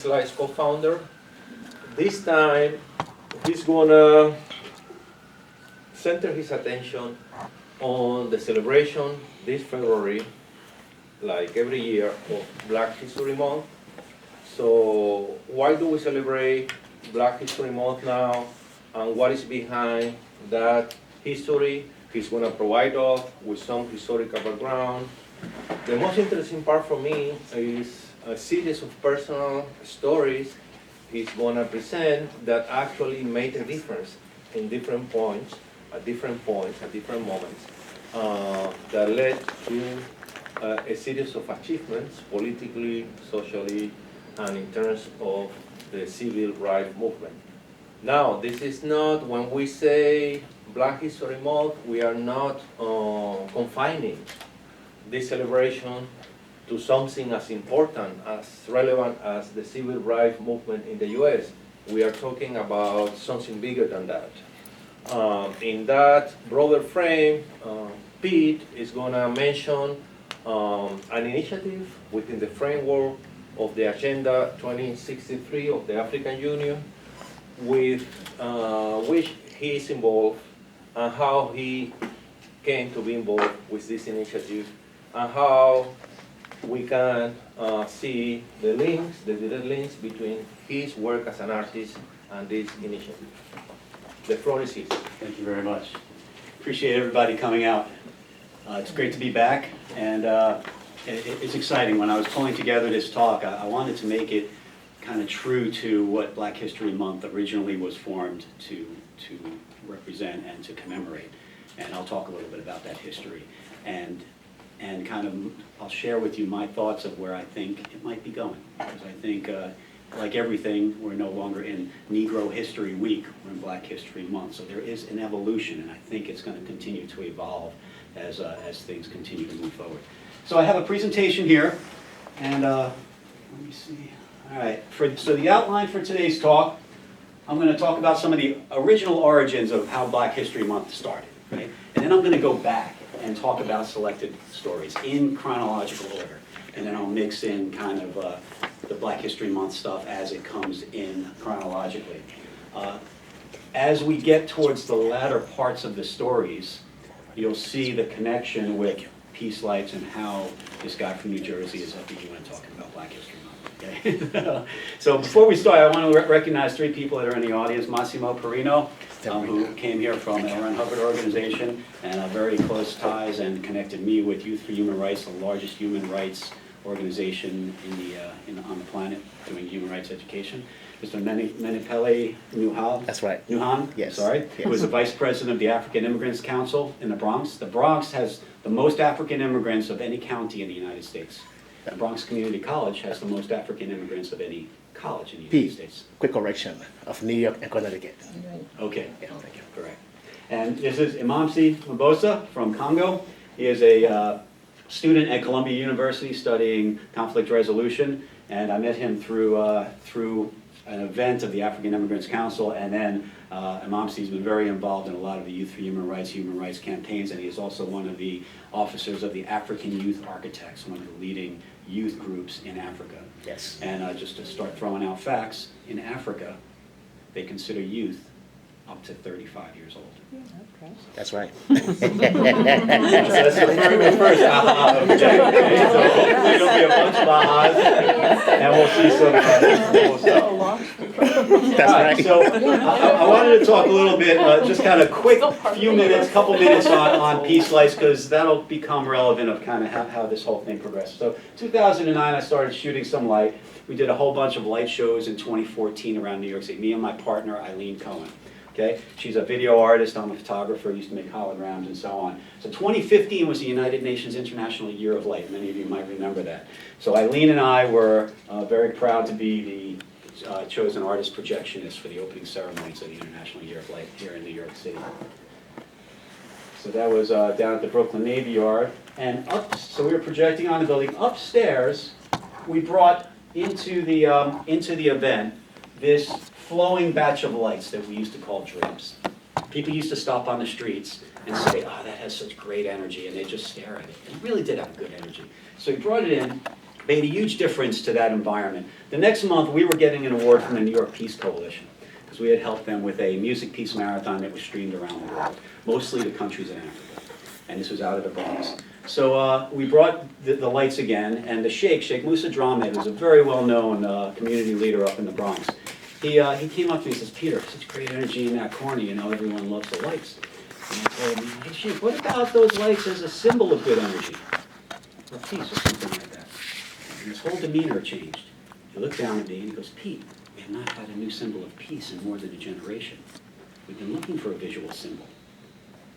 Slice co-founder. This time, he's gonna center his attention on the celebration this February, like every year, of Black History Month. So why do we celebrate Black History Month now, and what is behind that history? He's gonna provide us with some historical background. The most interesting part for me is a series of personal stories he's gonna present that actually made a difference in different points, at different moments, that led to a series of achievements politically, socially, and in terms of the civil rights movement. Now, this is not, when we say Black History Month, we are not confining this celebration to something as important, as relevant as the civil rights movement in the US. We are talking about something bigger than that. In that broader frame, Pete is gonna mention an initiative within the framework of the Agenda 2063 of the African Union, with which he is involved, and how he came to be involved with this initiative, and how we can see the links, the direct links between his work as an artist and this initiative. The floor is his. Thank you very much. Appreciate everybody coming out. It's great to be back, and it's exciting. When I was pulling together this talk, I wanted to make it kind of true to what Black History Month originally was formed to represent and to commemorate. And I'll talk a little bit about that history. And kind of, I'll share with you my thoughts of where I think it might be going. Because I think, like everything, we're no longer in Negro History Week, we're in Black History Month. So there is an evolution, and I think it's going to continue to evolve as things continue to move forward. So I have a presentation here, and let me see. All right, so the outline for today's talk, I'm going to talk about some of the original origins of how Black History Month started, right? And then I'm going to go back and talk about selected stories in chronological order. And then I'll mix in kind of the Black History Month stuff as it comes in chronologically. As we get towards the latter parts of the stories, you'll see the connection with Peace Lights and how this guy from New Jersey is at the UN talking about Black History Month. Okay? So before we start, I want to recognize three people that are in the audience. Massimo Perino, who came here from the L. Ron Hubbard organization, and very close ties, and connected me with Youth for Human Rights, the largest human rights organization on the planet doing human rights education. Mr. Menipele Nuhan. That's right. Nuhan, yes. Sorry, yes. Who is the Vice President of the African Immigrants Council in the Bronx. The Bronx has the most African immigrants of any county in the United States. The Bronx Community College has the most African immigrants of any college in the United States. Quick correction, of New York and Connecticut. Okay, Yeah, thank you. correct. And this is Imamsi Mbosa from Congo. He is a student at Columbia University studying conflict resolution, and I met him through an event of the African Immigrants Council, and then Imamsi's been very involved in a lot of the Youth for Human Rights campaigns, and he is also one of the officers of the African Youth Architects, one of the leading youth groups in Africa. Yes. And just to start throwing out facts, in Africa, they consider youth up to 35 years old. That's right. So that's the very first aha of the day. So hopefully there'll be a bunch of ahas, and we'll see some cool stuff. That's right. So I wanted to talk a little bit, just kind of quick, couple minutes on Peace Lights, because that'll become relevant of kind of how this whole thing progressed. So 2009, I started shooting some light. We did a whole bunch of light shows in 2014 around New York City, me and my partner, Eileen Cohen. Okay? She's a video artist, I'm a photographer, used to make holograms and so on. So 2015 was the United Nations International Year of Light. Many of you might remember that. So Eileen and I were very proud to be the chosen artist projectionist for the opening ceremonies of the International Year of Light here in New York City. So that was down at the Brooklyn Navy Yard. And so we were projecting on the building. Upstairs, we brought into the event this flowing batch of lights that we used to call drapes. People used to stop on the streets and say, oh, that has such great energy, and they just stare at it. It really did have good energy. So we brought it in, made a huge difference to that environment. The next month, we were getting an award from the New York Peace Coalition, because we had helped them with a music peace marathon that was streamed around the world, mostly the countries in Africa. And this was out of the Bronx. So we brought the lights again, and the Sheikh Musa Drahmed, who's a very well-known community leader up in the Bronx, he came up to me and says, Peter, such great energy in that corner, you know, everyone loves the lights. And I told him, hey Sheikh, what about those lights as a symbol of good energy? Or peace or something like that. And his whole demeanor changed. He looked down at me and he goes, Pete, we have not had a new symbol of peace in more than a generation. We've been looking for a visual symbol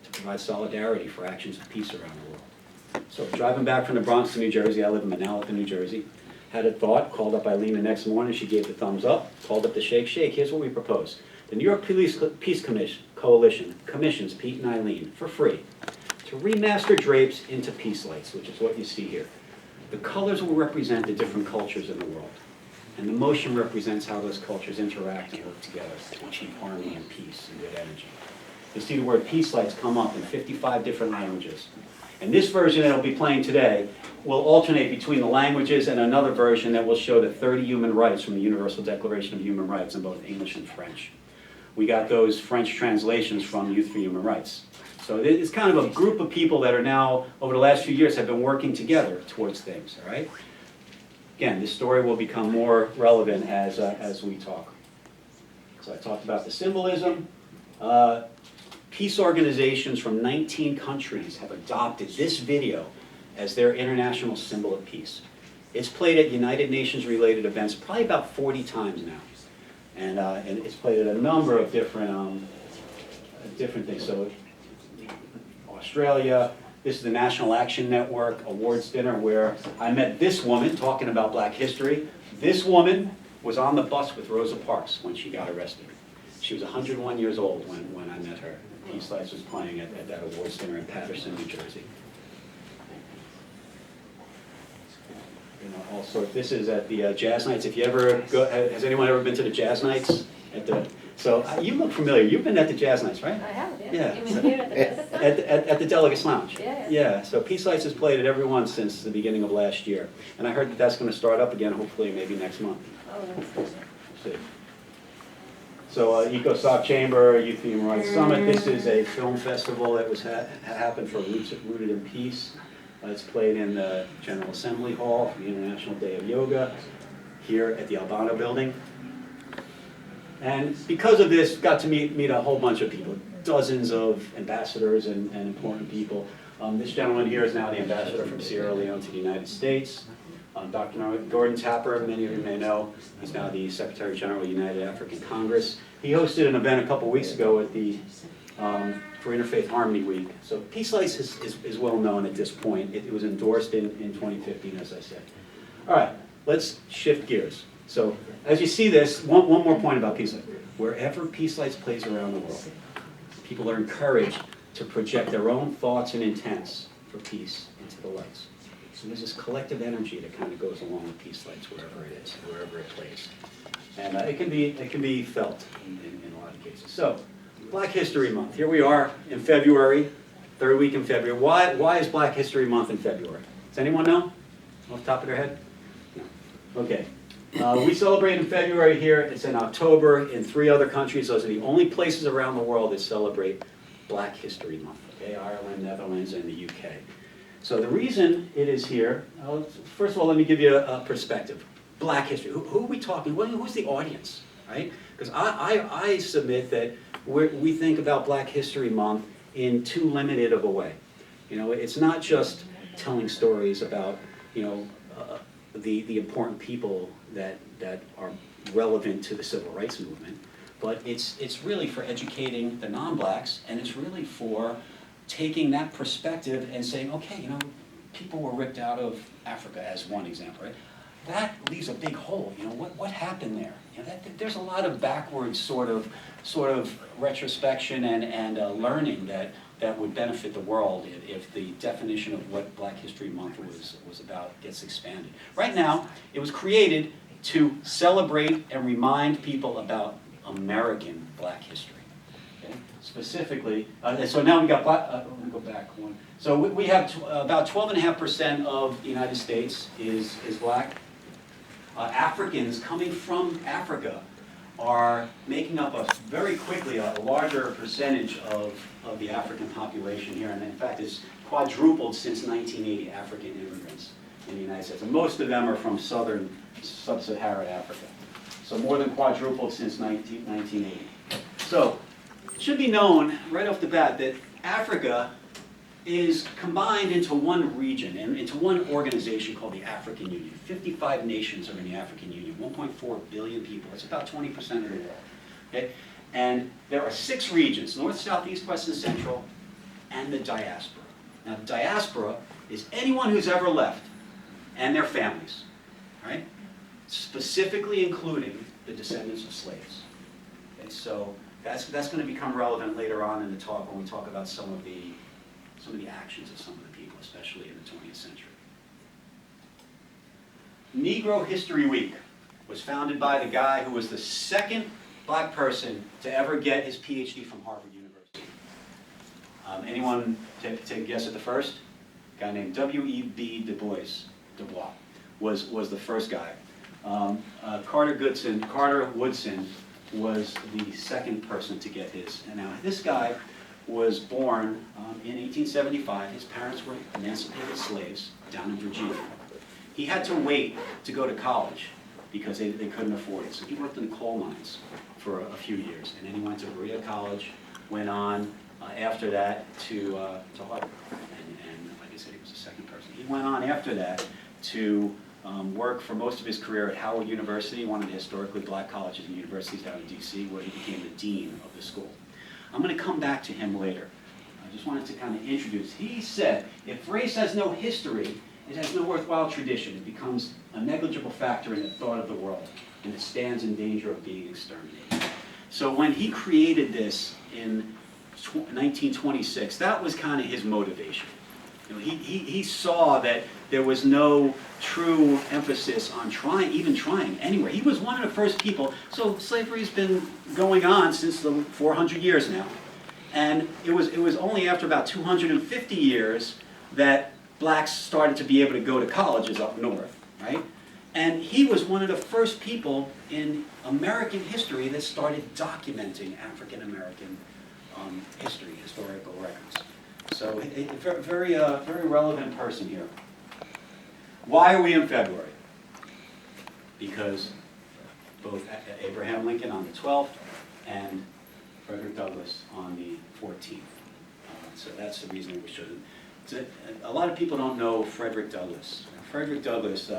to provide solidarity for actions of peace around the world. So driving back from the Bronx to New Jersey, I live in Manalapan, New Jersey, had a thought, called up Eileen the next morning, she gave the thumbs up, called up the Sheikh, here's what we propose. The New York Peace Coalition commissions Pete and Eileen for free to remaster drapes into peace lights, which is what you see here. The colors will represent the different cultures in the world, and the motion represents how those cultures interact and work together to achieve harmony and peace and good energy. You'll see the word peace lights come up in 55 different languages. And this version that will be playing today will alternate between the languages and another version that will show the 30 human rights from the Universal Declaration of Human Rights in both English and French. We got those French translations from Youth for Human Rights. So it's kind of a group of people that are now, over the last few years, have been working together towards things, all right? Again, this story will become more relevant as we talk. So I talked about the symbolism. Peace organizations from 19 countries have adopted this video as their international symbol of peace. It's played at United Nations related events probably about 40 times now. And it's played at a number of different things. So Australia, this is the National Action Network Awards Dinner where I met this woman talking about Black history. This woman was on the bus with Rosa Parks when she got arrested. She was 101 years old when I met her. Peace Lights was playing at that awards dinner in Paterson, New Jersey. You know, also, this is at the Jazz Nights. If you ever go, has anyone ever been to the Jazz Nights? So you look familiar. You've been at the Jazz Nights, right? I have, yeah. Yeah. You mean here at the Delegates Lounge? At the Delegates Lounge. Yeah. Yeah, so Peace Lights has played at every one since the beginning of last year. And I heard that that's going to start up again, hopefully, maybe next month. Oh, that's good. We'll see. So EcoSoc Chamber, Youth Human Rights Summit. This is a film festival that was happened for Rooted in Peace. It's played in the General Assembly Hall for the International Day of Yoga here at the Albano Building. And because of this, got to meet a whole bunch of people, dozens of ambassadors and important people. This gentleman here is now the ambassador from Sierra Leone to the United States. Dr. Gordon Tapper, many of you may know, he's now the Secretary General of the United African Congress. He hosted an event a couple weeks ago at the for Interfaith Harmony Week. So Peace Lights is well known at this point. It was endorsed in 2015, as I said. All right, let's shift gears. So as you see this, one more point about Peace Lights. Wherever Peace Lights plays around the world, people are encouraged to project their own thoughts and intents for peace into the lights. So there's this collective energy that kind of goes along with Peace Lights wherever it is, wherever it plays. And it can be felt in a lot of cases. So, Black History Month. Here we are in February, third week in February. Why is Black History Month in February? Does anyone know? Off the top of their head? No. Okay. We celebrate in February here. It's in October in 3 other countries. Those are the only places around the world that celebrate Black History Month. Okay, Ireland, Netherlands, and the UK. So the reason it is here, first of all, let me give you a perspective. Black history. Who are we talking? Who's the audience, right? Because I submit that we think about Black History Month in too limited of a way. You know, it's not just telling stories about, you know, the important people that are relevant to the civil rights movement, but it's really for educating the non-blacks, and it's really for taking that perspective and saying, okay, you know, people were ripped out of Africa as one example, right? That leaves a big hole. You know, what happened there? You know, there's a lot of backwards sort of retrospection and learning that would benefit the world if the definition of what Black History Month was about gets expanded. Right now, it was created to celebrate and remind people about American Black history. Okay? Specifically, so now we got black, let me go back one. So we have about 12.5% of the United States is black. Africans coming from Africa are making up very quickly a larger percentage of the African population here. And in fact, it's quadrupled since 1980, African immigrants in the United States. And most of them are from sub-Saharan Africa. So more than quadrupled since 1980. So it should be known right off the bat that Africa is combined into one region and into one organization called the African Union. 55 nations are in the African Union, 1.4 billion people. It's about 20% of the world. Okay? And there are 6 regions, north, south, east, west, and central, and the diaspora. Now, the diaspora is anyone who's ever left and their families, right? Specifically including the descendants of slaves. Okay? So that's going to become relevant later on in the talk when we talk about some of the actions of some of the people, especially in the 20th century. Negro History Week was founded by the guy who was the second black person to ever get his PhD from Harvard University. Anyone take a guess at the first? A guy named W.E.B. Dubois was the first guy. Carter Woodson was the second person to get his. And now this guy was born in 1875. His parents were emancipated slaves down in Virginia. He had to wait to go to college because they couldn't afford it. So he worked in the coal mines for a few years. And then he went to Berea College, went on after that to Harvard. And like I said, he was the second person. He went on after that to work for most of his career at Howard University, one of the historically black colleges and universities down in D.C., where he became the dean of the school. I'm going to come back to him later. I just wanted to kind of introduce. He said, if race has no history, it has no worthwhile tradition. It becomes a negligible factor in the thought of the world, and it stands in danger of being exterminated. So when he created this in 1926, that was kind of his motivation. You know, he saw that there was no true emphasis on even trying anywhere. He was one of the first people. So slavery's been going on since the 400 years now. And it was only after about 250 years that blacks started to be able to go to colleges up north, right? And he was one of the first people in American history that started documenting African American history, historical records. So a very relevant person here. Why are we in February? Because both Abraham Lincoln on the 12th and Frederick Douglass on the 14th. So that's the reason we should. A lot of people don't know Frederick Douglass. Frederick Douglass,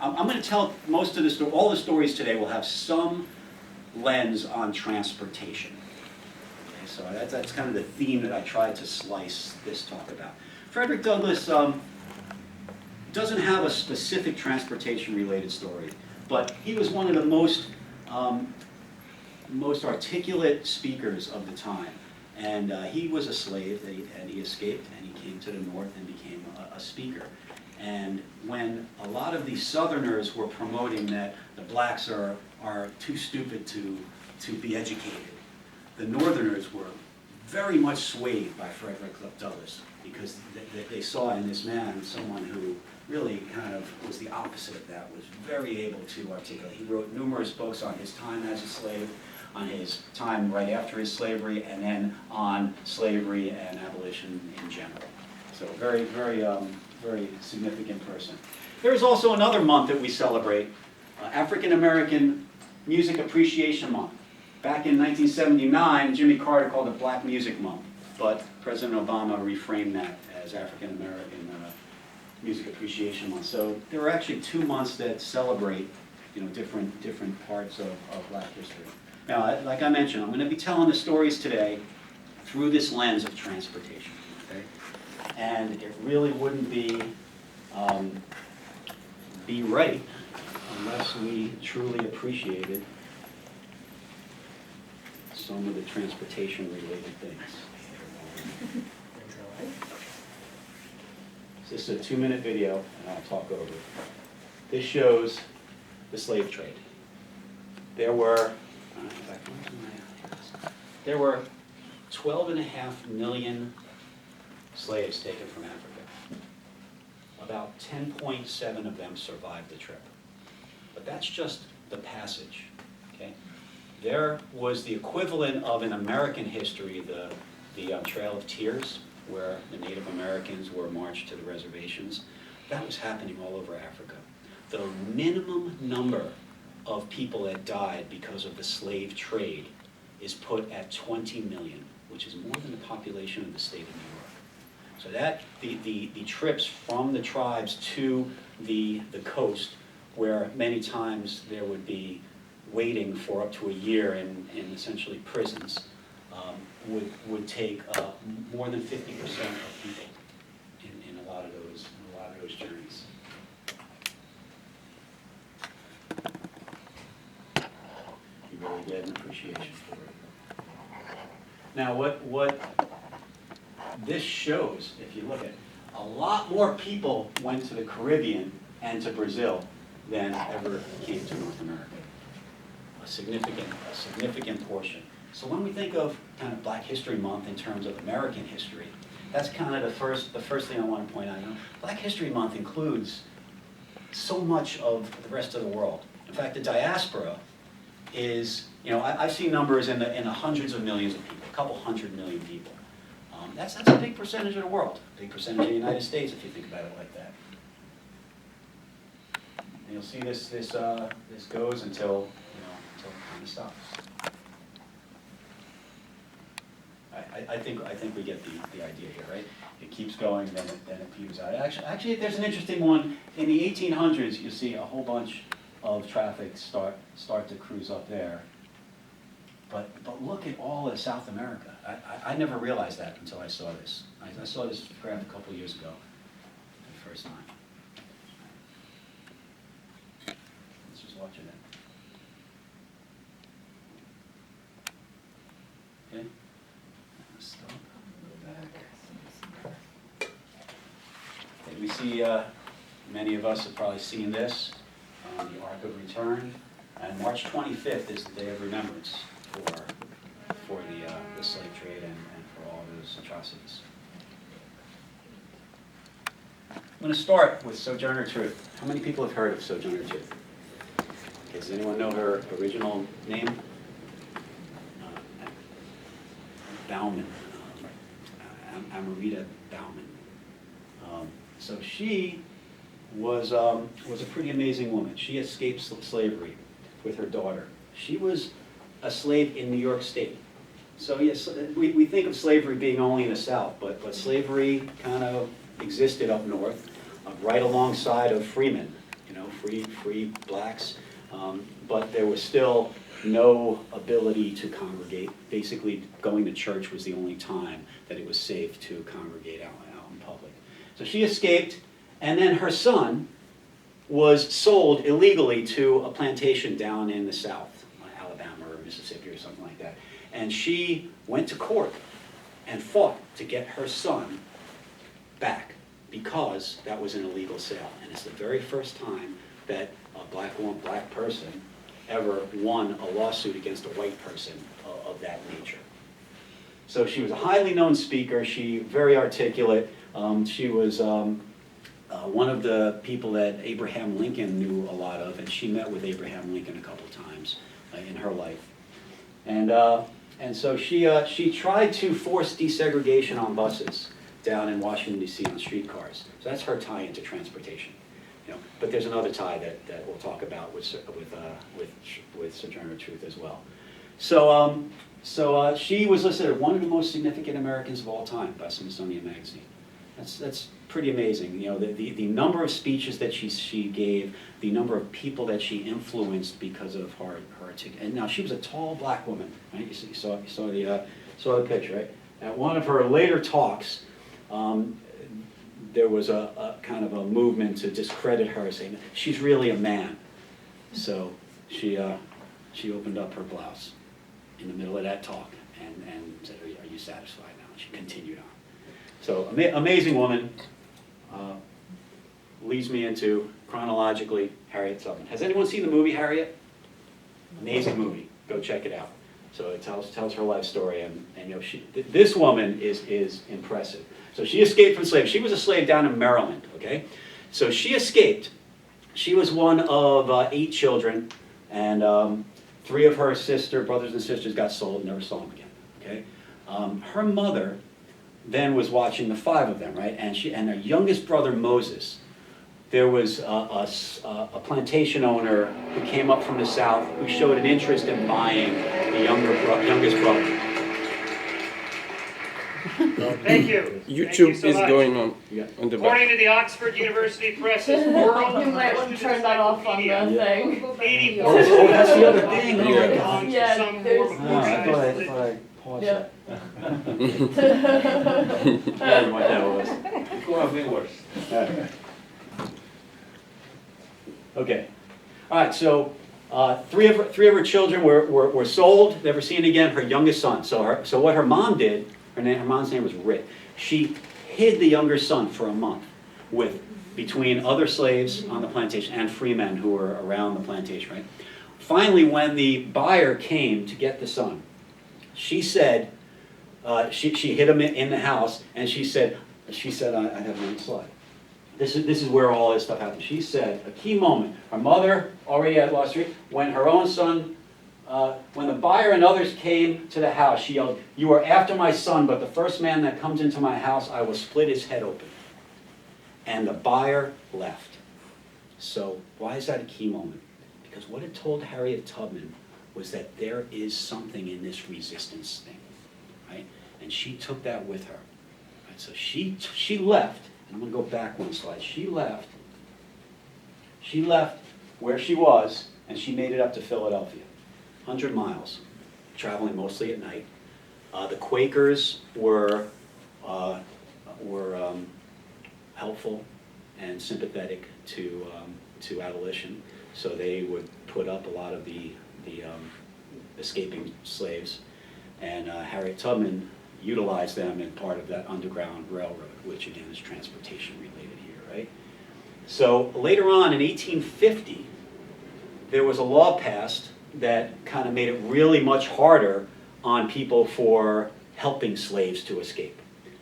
I'm going to tell most of all the stories today will have some lens on transportation. Okay, so that's kind of the theme that I tried to slice this talk about. Frederick Douglass doesn't have a specific transportation-related story, but he was one of the most articulate speakers of the time. And he was a slave, and he escaped, and he came to the north and became a speaker. And when a lot of these Southerners were promoting that the blacks are too stupid to be educated, the Northerners were very much swayed by Frederick Douglass, because they saw in this man someone who really kind of was the opposite of that, was very able to articulate. He wrote numerous books on his time as a slave, on his time right after his slavery, and then on slavery and abolition in general. So very significant person. There's also another month that we celebrate, African American Music Appreciation Month. Back in 1979, Jimmy Carter called it Black Music Month, but President Obama reframed that as African American Music Appreciation Month. So there are actually 2 months that celebrate, different parts of Black history. Now, like I mentioned, I'm going to be telling the stories today through this lens of transportation. Okay? And it really wouldn't be right unless we truly appreciated some of the transportation-related things. This is a 2-minute video, and I'll talk over it. This shows the slave trade. There were there were 12.5 million slaves taken from Africa. About 10.7 of them survived the trip. But that's just the passage, okay? There was the equivalent of in American history, the Trail of Tears, where the Native Americans were marched to the reservations. That was happening all over Africa. The minimum number of people that died because of the slave trade is put at 20 million, which is more than the population of the state of New York. So that, the trips from the tribes to the coast, where many times there would be waiting for up to a year in essentially prisons, would take more than 50% of people in a lot of those journeys. You really get an appreciation for it. Now, what this shows, if you look at it, a lot more people went to the Caribbean and to Brazil than ever came to North America. A significant portion. So when we think of kind of Black History Month in terms of American history, that's kind of the first thing I want to point out. You know, Black History Month includes so much of the rest of the world. In fact, the diaspora is, you know, I've seen numbers in the hundreds of millions of people, a couple 100 million people. That's a big percentage of the world, a big percentage of the United States if you think about it like that. And you'll see this goes until it kind of stops. I think we get the idea here, right? It keeps going, then it peters out. Actually, there's an interesting one. In the 1800s, you see a whole bunch of traffic start to cruise up there. But look at all of South America. I never realized that until I saw this. I saw this graph a couple of years ago, for the first time. Let's just watch it then. Okay. Stop. Go back. Okay, we see many of us have probably seen this on the Ark of Return. And March 25th is the day of remembrance for the slave trade and for all those atrocities. I'm going to start with Sojourner II. How many people have heard of Sojourner II? Okay, does anyone know her original name? Bauman. Amarita Bauman. So she was a pretty amazing woman. She escaped slavery with her daughter. She was a slave in New York State. So yes, we think of slavery being only in the South, but slavery kind of existed up north, right alongside of freemen, you know, free blacks. But there was still no ability to congregate. Basically, going to church was the only time that it was safe to congregate out in public. So she escaped, and then her son was sold illegally to a plantation down in the South, Alabama or Mississippi or something like that. And she went to court and fought to get her son back because that was an illegal sale. And it's the very first time that a black person ever won a lawsuit against a white person of that nature. So she was a highly known speaker. She very articulate. She was one of the people that Abraham Lincoln knew a lot of, and she met with Abraham Lincoln a couple times in her life. And so she tried to force desegregation on buses down in Washington, D.C. on streetcars. So that's her tie into transportation. You know, but there's another tie that we'll talk about with Sojourner II as well. So she was listed as one of the most significant Americans of all time by Smithsonian Magazine. That's pretty amazing. You know, the number of speeches that she gave, the number of people that she influenced because of her and now she was a tall black woman, right? You saw the picture, right? At one of her later talks, there was a kind of a movement to discredit her, saying she's really a man. So she opened up her blouse in the middle of that talk and said, "Are you satisfied now?" And she continued on. So amazing woman. Leads me into, chronologically, Harriet Tubman. Has anyone seen the movie Harriet? Amazing movie. Go check it out. So it tells her life story, and you know, this woman is impressive. So she escaped from slavery. She was a slave down in Maryland, okay? So she escaped. She was one of 8 children, and 3 of her brothers and sisters got sold and never saw them again, okay? Her mother then was watching the 5 of them, right? And her youngest brother, Moses, there was a plantation owner who came up from the South who showed an interest in buying the youngest brother. Thank you. YouTube Thank you so is much. going on Yeah. in the back. According to the Oxford University Press's World You might want to turn that off on the thing. 84 Oh, that's the other thing. Oh, my Yeah. God. Yeah, some there's- form of Ah, I organized thought I paused Yeah. it. I don't know what that was. Could have been worse. Okay. All right, so 3 of her children were sold, never seen again. Her youngest son. So what her mom did, her mom's name was Rit. She hid the younger son for a month between other slaves on the plantation and free men who were around the plantation, right? Finally, when the buyer came to get the son, she said, she hid him in the house, and she said, I have one slide. This is where all this stuff happened. She said, a key moment, her mother already had lost her, when her own son, when the buyer and others came to the house, she yelled, "You are after my son, but the first man that comes into my house, I will split his head open." And the buyer left. So why is that a key moment? Because what it told Harriet Tubman was that there is something in this resistance thing, right? And she took that with her. Right? So she left, and I'm going to go back one slide. She left where she was, and she made it up to Philadelphia. 100 miles, traveling mostly at night. The Quakers were helpful and sympathetic to abolition, so they would put up a lot of the escaping slaves, and Harriet Tubman utilized them in part of that Underground Railroad, which again is transportation related here, right? So later on in 1850, there was a law passed that kind of made it really much harder on people for helping slaves to escape.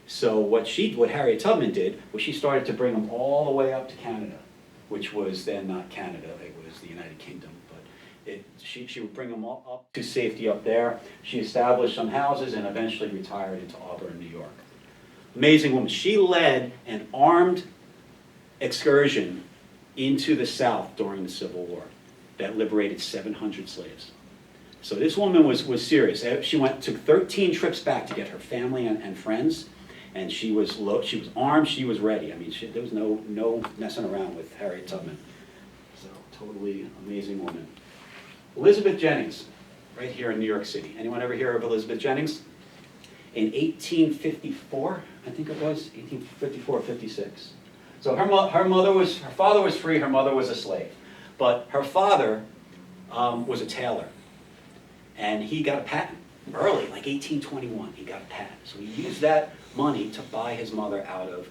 So what Harriet Tubman did was she started to bring them all the way up to Canada, which was then not Canada, it was the United Kingdom. But she would bring them all up to safety up there. She established some houses and eventually retired into Auburn, New York. Amazing woman. She led an armed excursion into the South during the Civil War that liberated 700 slaves. So this woman was serious. She took 13 trips back to get her family and friends, and she was armed, she was ready. I mean, there was no messing around with Harriet Tubman. So totally amazing woman. Elizabeth Jennings, right here in New York City. Anyone ever hear of Elizabeth Jennings? In 1854, I think it was, 1854 or 56. So her father was free, her mother was a slave. But her father was a tailor, and he got a patent early, like 1821, he got a patent. So he used that money to buy his mother out of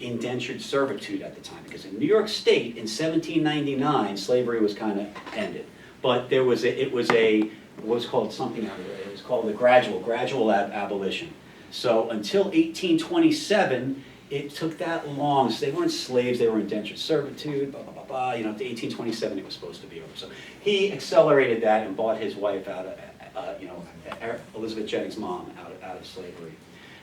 indentured servitude at the time, because in New York State in 1799, slavery was kind of ended. But it was called something, it was called the gradual abolition. So until 1827, it took that long. So they weren't slaves, they were indentured servitude, blah, blah, blah, blah. You know, up to 1827 it was supposed to be over. So he accelerated that and bought his wife out of, Elizabeth Jennings' mom out of slavery.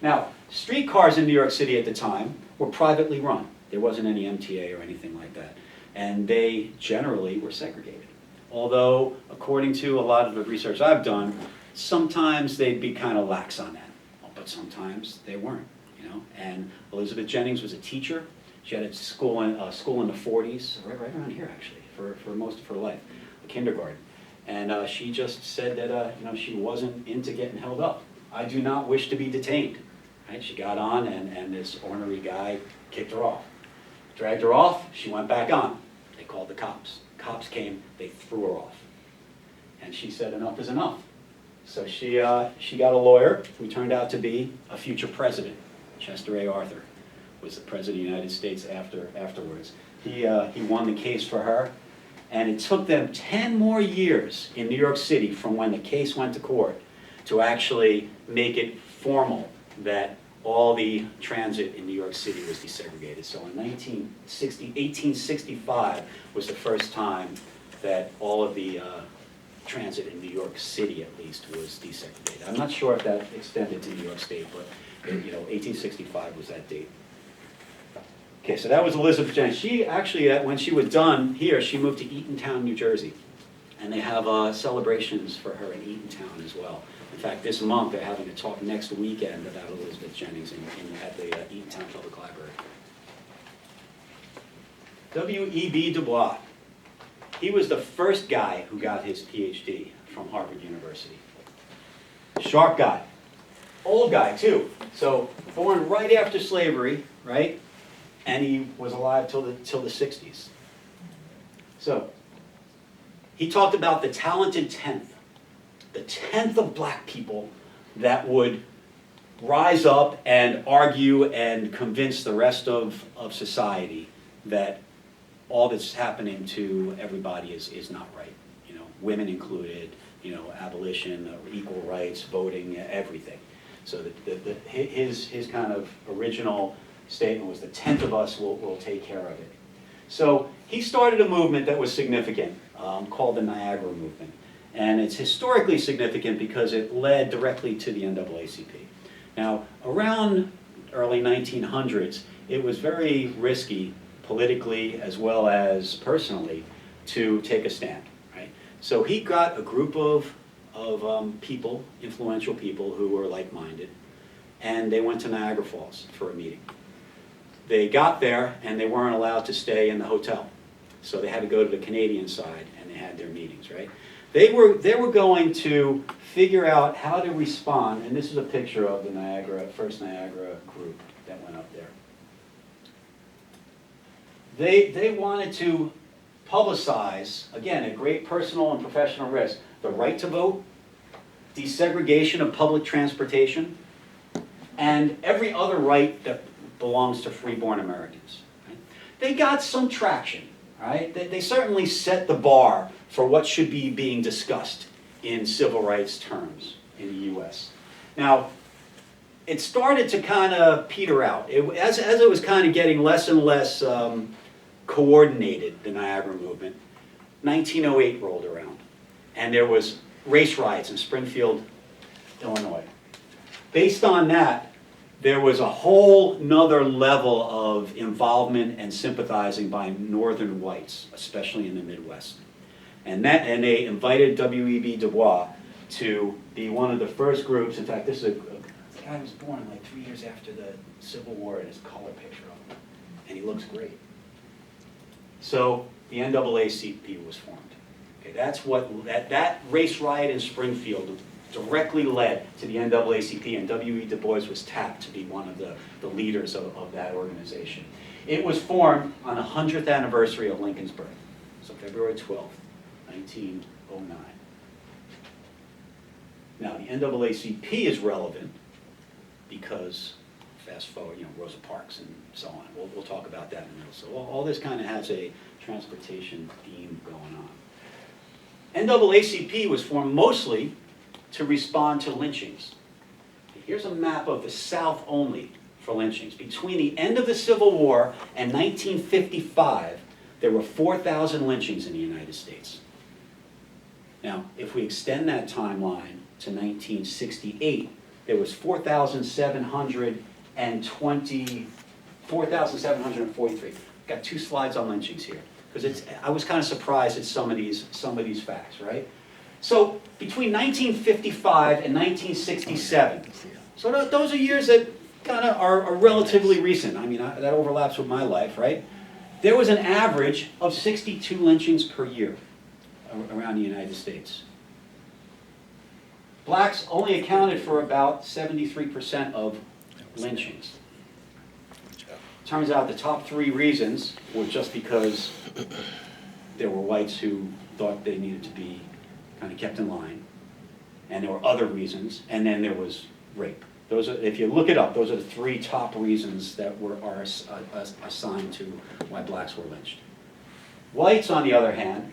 Now, streetcars in New York City at the time were privately run. There wasn't any MTA or anything like that. And they generally were segregated. Although, according to a lot of the research I've done, sometimes they'd be kind of lax on that. But sometimes they weren't. And Elizabeth Jennings was a teacher. She had a school in the 40s, right around here actually, for most of her life, a kindergarten. And she just said that she wasn't into getting held up. I do not wish to be detained. Right? She got on, and this ornery guy kicked her off. Dragged her off, she went back on. They called the cops. Cops came, they threw her off. And she said enough is enough. So she got a lawyer who turned out to be a future president. Chester A. Arthur was the president of the United States afterwards. He won the case for her, and it took them 10 more years in New York City from when the case went to court to actually make it formal that all the transit in New York City was desegregated. So in 1865 was the first time that all of the transit in New York City, at least, was desegregated. I'm not sure if that extended to New York State, but 1865 was that date. Okay, so that was Elizabeth Jennings. She actually, when she was done here, she moved to Eatontown, New Jersey. And they have celebrations for her in Eatontown as well. In fact, this month they're having a talk next weekend about Elizabeth Jennings at the Eatontown Public Library. W.E.B. Dubois. He was the first guy who got his PhD from Harvard University. Sharp guy. Old guy, too. So born right after slavery, right? And he was alive till the 60s. So he talked about the talented 10th. The 10th of black people that would rise up and argue and convince the rest of society that all that's happening to everybody is not right. Women included, abolition, equal rights, voting, everything. So his kind of original statement was the 10th of us will take care of it. So he started a movement that was significant called the Niagara Movement. And it's historically significant because it led directly to the NAACP. Now, around early 1900s, it was very risky politically as well as personally to take a stand, right? So he got a group of people, influential people who were like-minded, and they went to Niagara Falls for a meeting. They got there and they weren't allowed to stay in the hotel. So they had to go to the Canadian side and they had their meetings, right? They were going to figure out how to respond, and this is a picture of the first Niagara group that went up there. They wanted to publicize, again, at great personal and professional risk, the right to vote, desegregation of public transportation, and every other right that belongs to freeborn Americans. Right? They got some traction, right? They certainly set the bar for what should be being discussed in civil rights terms in the U.S. Now, it started to kind of peter out. As it was kind of getting less and less coordinated, the Niagara Movement, 1908 rolled around, and there was race riots in Springfield, Illinois. Based on that, there was a whole nother level of involvement and sympathizing by northern whites, especially in the Midwest. And they invited W.E.B. Dubois to be one of the first groups. In fact, this is a guy who was born like 3 years after the Civil War, and his color picture of him. And he looks great. So the NAACP was formed. Okay, that's what that race riot in Springfield directly led to the NAACP, and W.E. Du Bois was tapped to be one of the leaders of that organization. It was formed on the 100th anniversary of Lincoln's birth, so February 12th, 1909. Now, the NAACP is relevant because, fast forward, Rosa Parks and so on. We'll talk about that in a minute. So all this kind of has a transportation theme going on. NAACP was formed mostly to respond to lynchings. Here's a map of the South only for lynchings. Between the end of the Civil War and 1955, there were 4,000 lynchings in the United States. Now, if we extend that timeline to 1968, there was 4,743. Got two slides on lynchings here, because I was kind of surprised at some of these facts, right? So between 1955 and 1967, so those are years that kind of are relatively recent. I mean, that overlaps with my life, right? There was an average of 62 lynchings per year around the United States. Blacks only accounted for about 73% of lynchings. Turns out the top three reasons were just because there were whites who thought they needed to be kind of kept in line, and there were other reasons, and then there was rape. Those are, if you look it up, those are the three top reasons that are assigned to why blacks were lynched. Whites, on the other hand,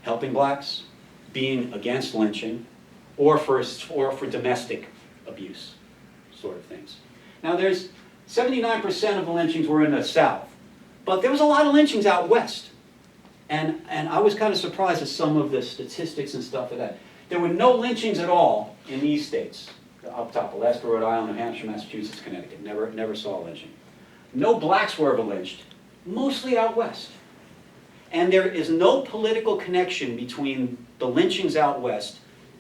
helping blacks, being against lynching, or for domestic abuse sort of things. Now there's 79% of the lynchings were in the South, but there was a lot of lynchings out West. And I was kind of surprised at some of the statistics and stuff of that. There were no lynchings at all in these states. Up top, Alaska, Rhode Island, New Hampshire, Massachusetts, Connecticut. Never saw a lynching. No blacks were ever lynched, mostly out West. And there is no political connection between the lynchings out West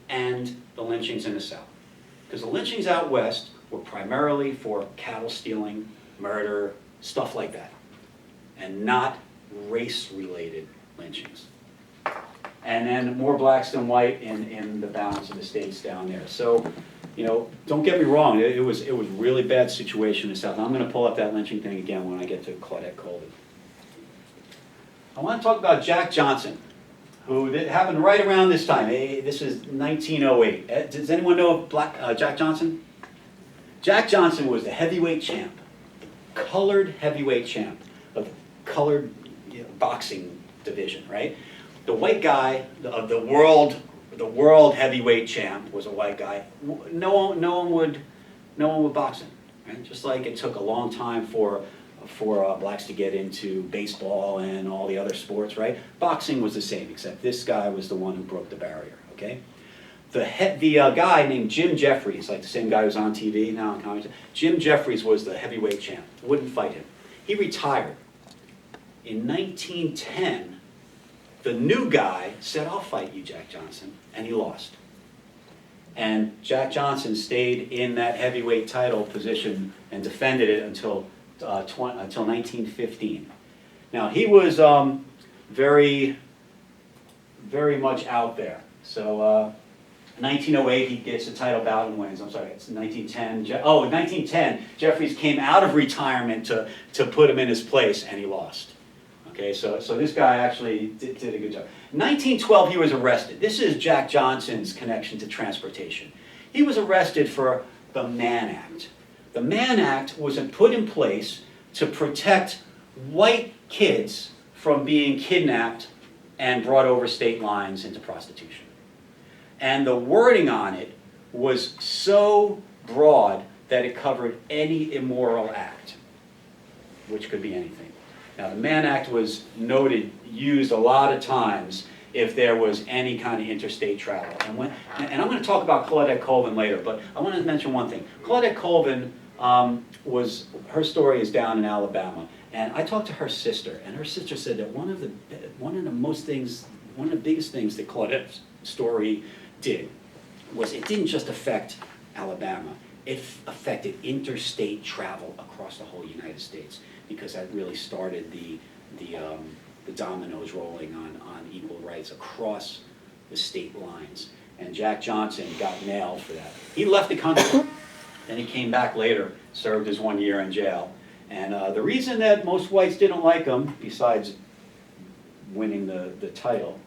and the lynchings in the South. Because the lynchings out West were primarily for cattle stealing, murder, stuff like that, and not race-related lynchings. And then more blacks than white in the balance of the states down there. So, you know, don't get me wrong, it was a really bad situation in the South. I'm going to pull up that lynching thing again when I get to Claudette Colvin. I want to talk about Jack Johnson, who happened right around this time. This is 1908. Does anyone know of Jack Johnson? Jack Johnson was the heavyweight champ, colored heavyweight champ of colored boxing division, right? The white guy of the world heavyweight champ was a white guy. No one would box him, right? Just like it took a long time for blacks to get into baseball and all the other sports, right? Boxing was the same, except this guy was the one who broke the barrier, okay? The guy named Jim Jeffries, like the same guy who's on TV now in comedy, Jim Jeffries was the heavyweight champ, wouldn't fight him. He retired. In 1910, the new guy said, "I'll fight you, Jack Johnson," and he lost. And Jack Johnson stayed in that heavyweight title position and defended it until 1915. Now he was very much out there. So 1908 he gets a title bout and wins. I'm sorry, it's 1910. 1910 Jeffries came out of retirement to put him in his place, and he lost. Okay, so this guy actually did a good job. 1912 he was arrested. This is Jack Johnson's connection to transportation. He was arrested for the Mann Act. The Mann Act was put in place to protect white kids from being kidnapped and brought over state lines into prostitution. And the wording on it was so broad that it covered any immoral act, which could be anything. Now the Mann Act was used a lot of times if there was any kind of interstate travel. And I'm going to talk about Claudette Colvin later, but I want to mention one thing. Claudette Colvin her story is down in Alabama, and I talked to her sister, and her sister said that one of the biggest things that Claudette's story did was it didn't just affect Alabama, it affected interstate travel across the whole United States, because that really started the dominoes rolling on equal rights across the state lines. And Jack Johnson got nailed for that. He left the country. Then he came back later, served his 1 year in jail. And the reason that most whites didn't like him, besides winning the title,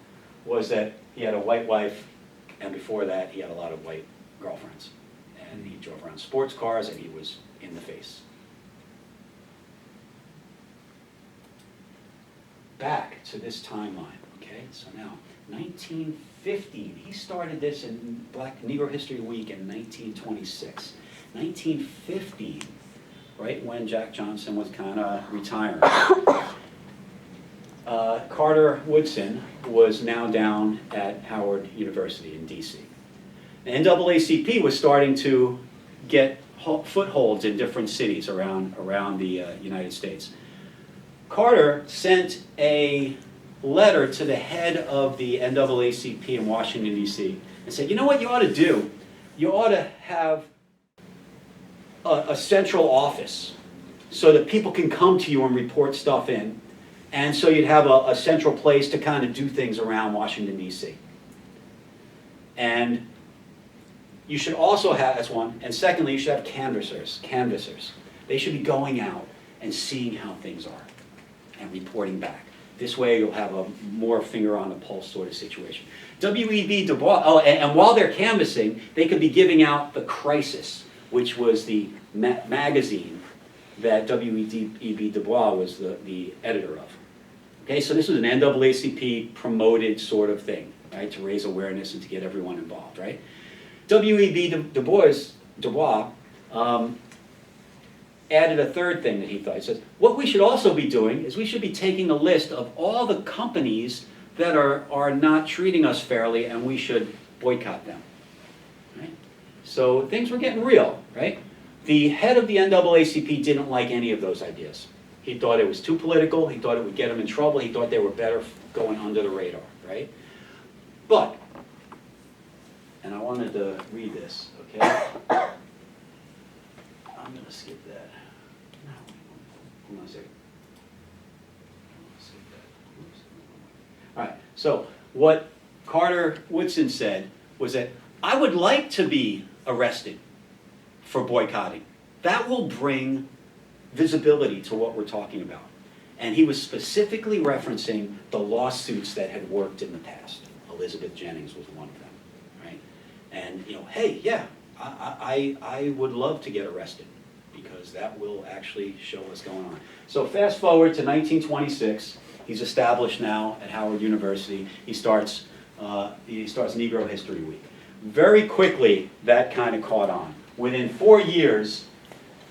was that he had a white wife, and before that he had a lot of white girlfriends. And he drove around sports cars, and he was in the face. Back to this timeline, okay? So now, 1915, he started this in Negro History Week in 1926. 1915, right when Jack Johnson was kind of retiring. Carter Woodson was now down at Howard University in DC. The NAACP was starting to get footholds in different cities around the United States. Carter sent a letter to the head of the NAACP in Washington, D.C. and said, you know what you ought to do? You ought to have a central office so that people can come to you and report stuff in. And so you'd have a central place to kind of do things around Washington, D.C. And you should also have, that's one, and secondly, you should have canvassers. They should be going out and seeing how things are and reporting back. This way you'll have a more finger on the pulse sort of situation. W.E.B. Dubois, and while they're canvassing, they could be giving out The Crisis, which was the magazine that W.E.B. Dubois was the editor of. Okay, so this was an NAACP promoted sort of thing. right, to raise awareness and to get everyone involved, right? W.E.B. Dubois added a third thing that he thought. He says, what we should also be doing is we should be taking a list of all the companies that are not treating us fairly, and we should boycott them, right? So things were getting real, right? The head of the NAACP didn't like any of those ideas. He thought it was too political. He thought it would get him in trouble. He thought they were better going under the radar, right? But, and I wanted to read this, okay? I'm going to skip that. No, hold on a second. Skip that. Oops. All right, so what Carter Woodson said was that I would like to be arrested for boycotting. That will bring visibility to what we're talking about. And he was specifically referencing the lawsuits that had worked in the past. Elizabeth Jennings was one of them, right? And, you know, hey, yeah, I would love to get arrested because that will actually show what's going on. So fast forward to 1926. He's established now at Howard University. He starts Negro History Week. Very quickly, that kind of caught on. Within 4 years,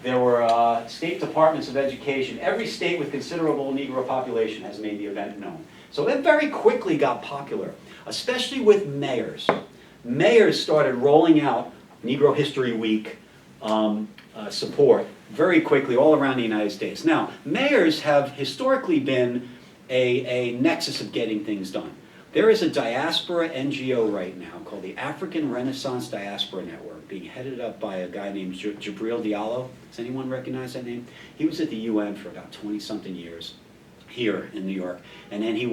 there were state departments of education. Every state with considerable Negro population has made the event known. So it very quickly got popular, especially with mayors. Mayors started rolling out Negro History Week support very quickly all around the United States. Now, mayors have historically been a nexus of getting things done. There is a diaspora NGO right now called the African Renaissance Diaspora Network, being headed up by a guy named Jibril Diallo. Does anyone recognize that name? He was at the UN for about 20-something years here in New York, and then he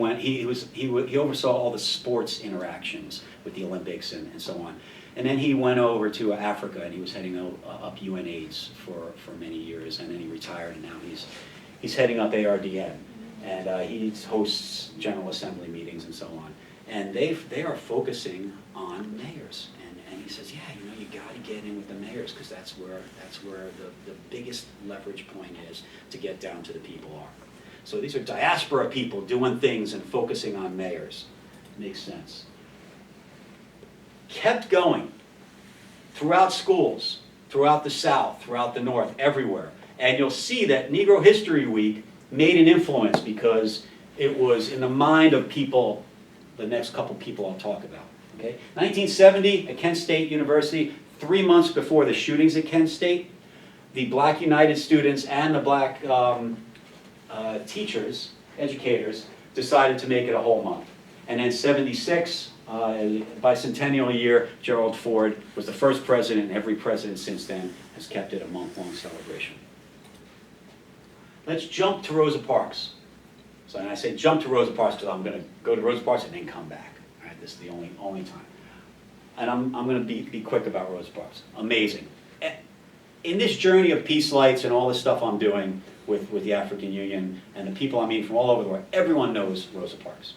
oversaw all the sports interactions with the Olympics and so on. And then he went over to Africa, and he was heading up UN AIDS for many years, and then he retired, and now he's heading up ARDN. And he hosts General Assembly meetings and so on. And they are focusing on mayors. And he says, yeah, you know, you got to get in with the mayors because that's where the biggest leverage point is to get down to the people are. So these are diaspora people doing things and focusing on mayors. Makes sense. Kept going throughout schools, throughout the South, throughout the North, everywhere. And you'll see that Negro History Week made an influence because it was in the mind of people, the next couple people I'll talk about. Okay? 1970 at Kent State University, 3 months before the shootings at Kent State, the Black United students and the Black teachers, educators, decided to make it a whole month. And then 76, bicentennial year, Gerald Ford was the first president, and every president since then has kept it a month-long celebration. Let's jump to Rosa Parks. So and I say jump to Rosa Parks because I'm going to go to Rosa Parks and then come back. All right, this is the only time. And I'm going to be quick about Rosa Parks. Amazing. In this journey of peace lights and all this stuff I'm doing with the African Union and the people I meet from all over the world, everyone knows Rosa Parks.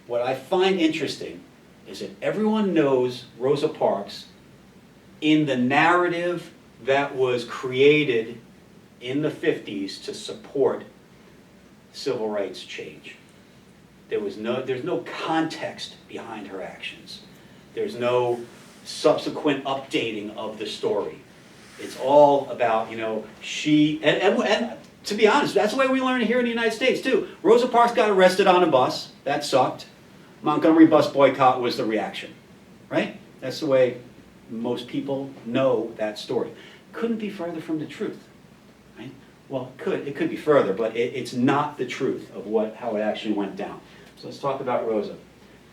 What I find interesting is that everyone knows Rosa Parks in the narrative that was created in the 50s to support civil rights change. There's no context behind her actions. There's no subsequent updating of the story. It's all about, you know, and to be honest, that's the way we learn here in the United States too. Rosa Parks got arrested on a bus. That sucked. Montgomery Bus Boycott was the reaction, right? That's the way most people know that story. Couldn't be further from the truth. Right? Well, it could be further, but it's not the truth of how it actually went down. So let's talk about Rosa.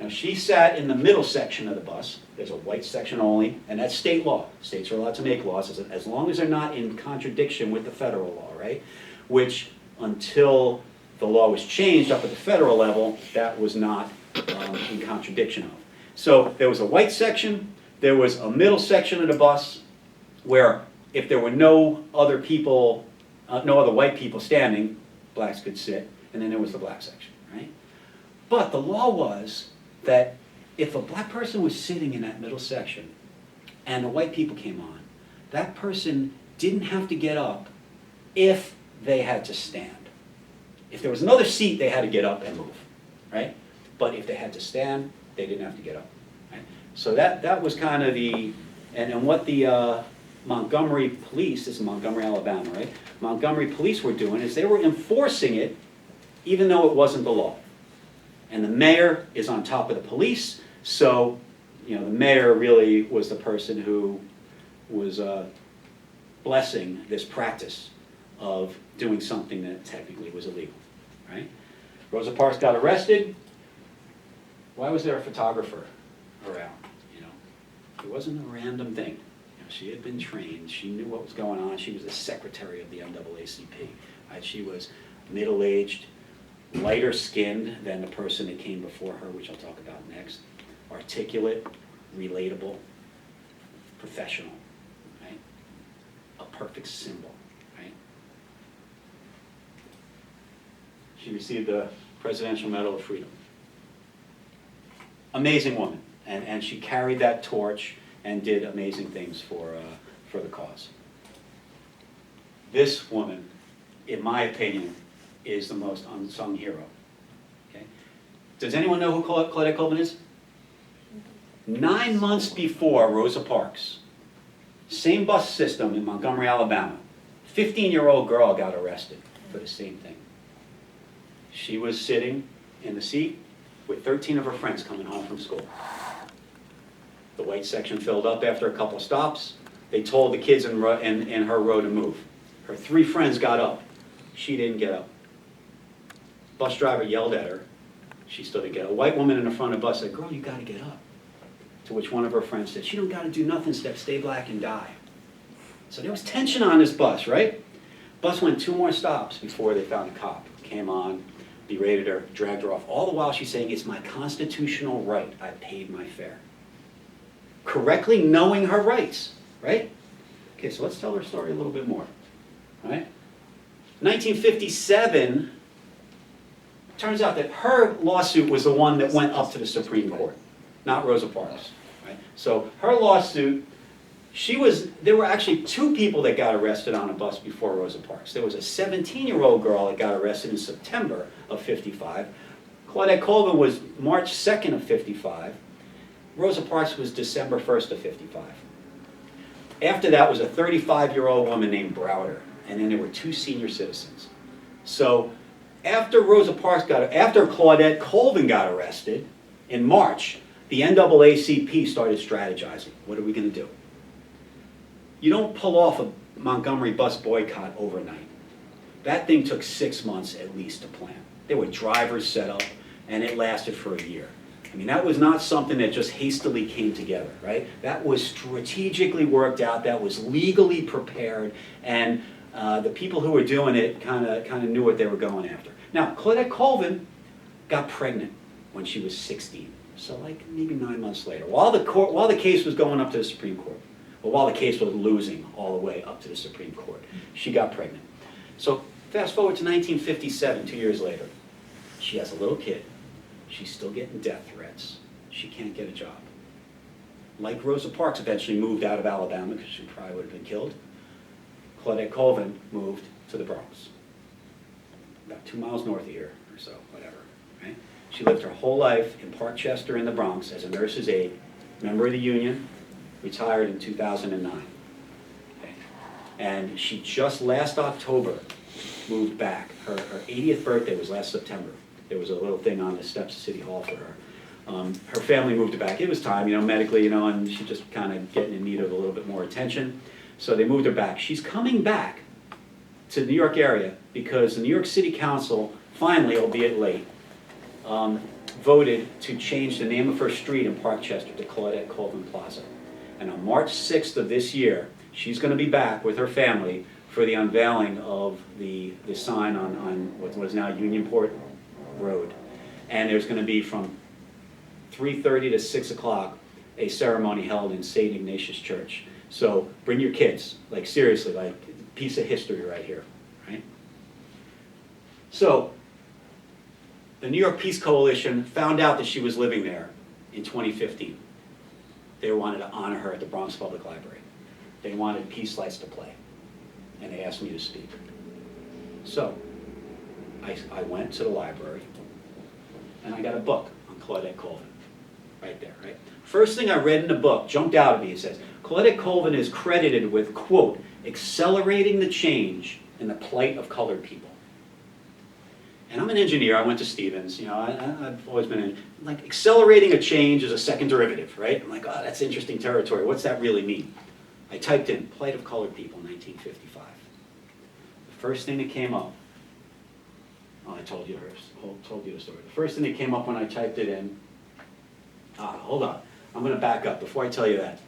Now, she sat in the middle section of the bus. There's a white section only, and that's state law. States are allowed to make laws as long as they're not in contradiction with the federal law, right? Which, until the law was changed up at the federal level, that was not in contradiction of. So there was a white section, there was a middle section of the bus, where if there were no other people, no other white people standing, blacks could sit, and then there was the black section, right? But the law was that if a black person was sitting in that middle section and the white people came on, that person didn't have to get up if they had to stand. If there was another seat, they had to get up and move, right? But if they had to stand, They didn't have to get up. Right? So that was kind of and what the Montgomery Police, this is Montgomery, Alabama, right? Montgomery Police were doing is they were enforcing it even though it wasn't the law. And the mayor is on top of the police, so the mayor really was the person who was blessing this practice of doing something that technically was illegal, right? Rosa Parks got arrested. Why was there a photographer around? It wasn't a random thing. She had been trained. She knew what was going on. She was the secretary of the NAACP. Right? She was middle-aged, lighter skinned than the person that came before her, which I'll talk about next. Articulate, relatable, professional, right? A perfect symbol, right? She received the Presidential Medal of Freedom. Amazing woman, and she carried that torch and did amazing things for the cause. This woman, in my opinion, is the most unsung hero. Okay? Does anyone know who Claudette Colvin is? 9 months before Rosa Parks, same bus system in Montgomery, Alabama, 15-year-old girl got arrested for the same thing. She was sitting in the seat with 13 of her friends coming home from school. The white section filled up after a couple stops. They told the kids in her row to move. Her 3 friends got up. She didn't get up. Bus driver yelled at her. She still didn't get up. A white woman in the front of the bus said, "Girl, you got to get up." To which one of her friends said, "She don't got to do nothing except stay black and die." So there was tension on this bus, right? Bus went 2 more stops before they found a cop. Came on, berated her, dragged her off. All the while she's saying, "It's my constitutional right. I paid my fare." Correctly knowing her rights, right? Okay, so let's tell her story a little bit more, right? 1957, turns out that her lawsuit was the one that went up to the Supreme Court, not Rosa Parks, right? So her lawsuit, there were actually 2 people that got arrested on a bus before Rosa Parks. There was a 17-year-old girl that got arrested in September of 55. Claudette Colvin was March 2nd of 55. Rosa Parks was December 1st of 55. After that was a 35-year-old woman named Browder, and then there were 2 senior citizens. So after Claudette Colvin got arrested in March, the NAACP started strategizing. What are we going to do? You don't pull off a Montgomery Bus Boycott overnight. That thing took 6 months at least to plan. There were drivers set up, and it lasted for a year. I mean, that was not something that just hastily came together, right? That was strategically worked out, that was legally prepared, and the people who were doing it kind of knew what they were going after. Now, Claudette Colvin got pregnant when she was 16, so like maybe 9 months later. While the case was going up to the Supreme Court, or while the case was losing all the way up to the Supreme Court, she got pregnant. So fast forward to 1957, 2 years later. She has a little kid. She's still getting death threats. She can't get a job. Like Rosa Parks eventually moved out of Alabama because she probably would have been killed, Claudette Colvin moved to the Bronx. About 2 miles north of here or so, whatever, right? She lived her whole life in Parkchester in the Bronx as a nurse's aide, member of the union, retired in 2009. Okay. And she just last October moved back. Her 80th birthday was last September. There was a little thing on the steps of City Hall for her. Her family moved her back. It was time, medically, and she just kind of getting in need of a little bit more attention. So they moved her back. She's coming back to the New York area because the New York City Council finally, albeit late, voted to change the name of her street in Parkchester to Claudette Colvin Plaza. And on March 6th of this year, she's going to be back with her family for the unveiling of the sign on what was now Unionport Road. And there's going to be from 3:30 to 6 o'clock a ceremony held in St. Ignatius Church. So bring your kids, like seriously, like piece of history right here, right? So the New York Peace Coalition found out that she was living there in 2015. They wanted to honor her at the Bronx Public Library. They wanted peace lights to play, and they asked me to speak. So I went to the library, and I got a book on Claudette Colvin. right there, right? First thing I read in the book jumped out at me. It says, Claudette Colvin is credited with, quote, accelerating the change in the plight of colored people. And I'm an engineer, I went to Stevens, you know, I've always been in, like, accelerating a change is a second derivative, right? I'm like, oh, that's interesting territory. What's that really mean? I typed in plight of colored people, 1955. The first thing that came up, oh, I told you the story. The first thing that came up when I typed it in, hold on, I'm gonna back up before I tell you that.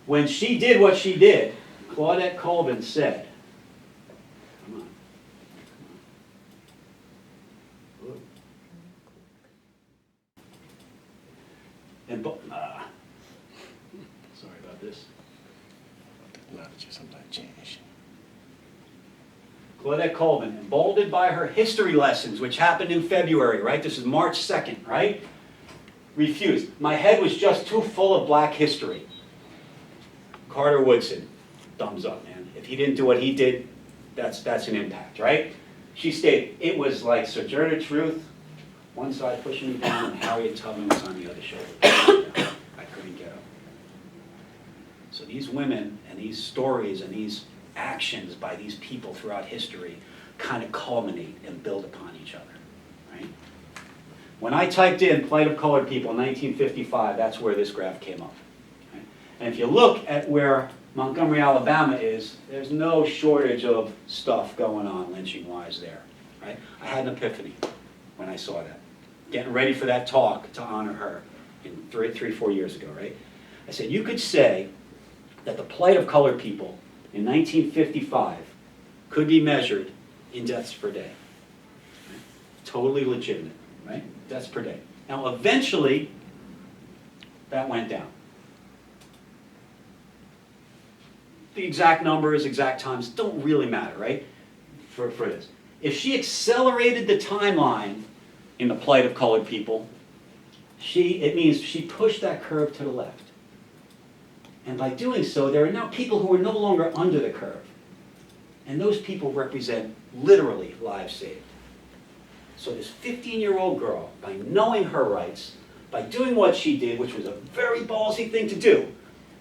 When she did what she did, Claudette Colvin said, come on. And sorry about this. Technology sometimes change. Claudette Colvin, emboldened by her history lessons, which happened in February, right? This is March 2nd, right? Refused. My head was just too full of black history. Carter Woodson, thumbs up, man. If he didn't do what he did, that's an impact, right? She stated, it was like Sojourner II, one side pushing me down, and Harriet Tubman was on the other shoulder. I couldn't get up. So these women and these stories and these actions by these people throughout history kind of culminate and build upon each other, right? When I typed in plight of colored people in 1955, that's where this graph came up. Right? And if you look at where Montgomery, Alabama is, there's no shortage of stuff going on lynching-wise there, right? I had an epiphany when I saw that. Getting ready for that talk to honor her in 4 years ago, right? I said, you could say that the plight of colored people in 1955 could be measured in deaths per day. Right? Totally legitimate, right? Deaths per day. Now, eventually, that went down. The exact numbers, exact times don't really matter, right? For this. If she accelerated the timeline in the plight of colored people, it means she pushed that curve to the left. And by doing so, there are now people who are no longer under the curve. And those people represent literally lives saved. So this 15-year-old girl, by knowing her rights, by doing what she did, which was a very ballsy thing to do,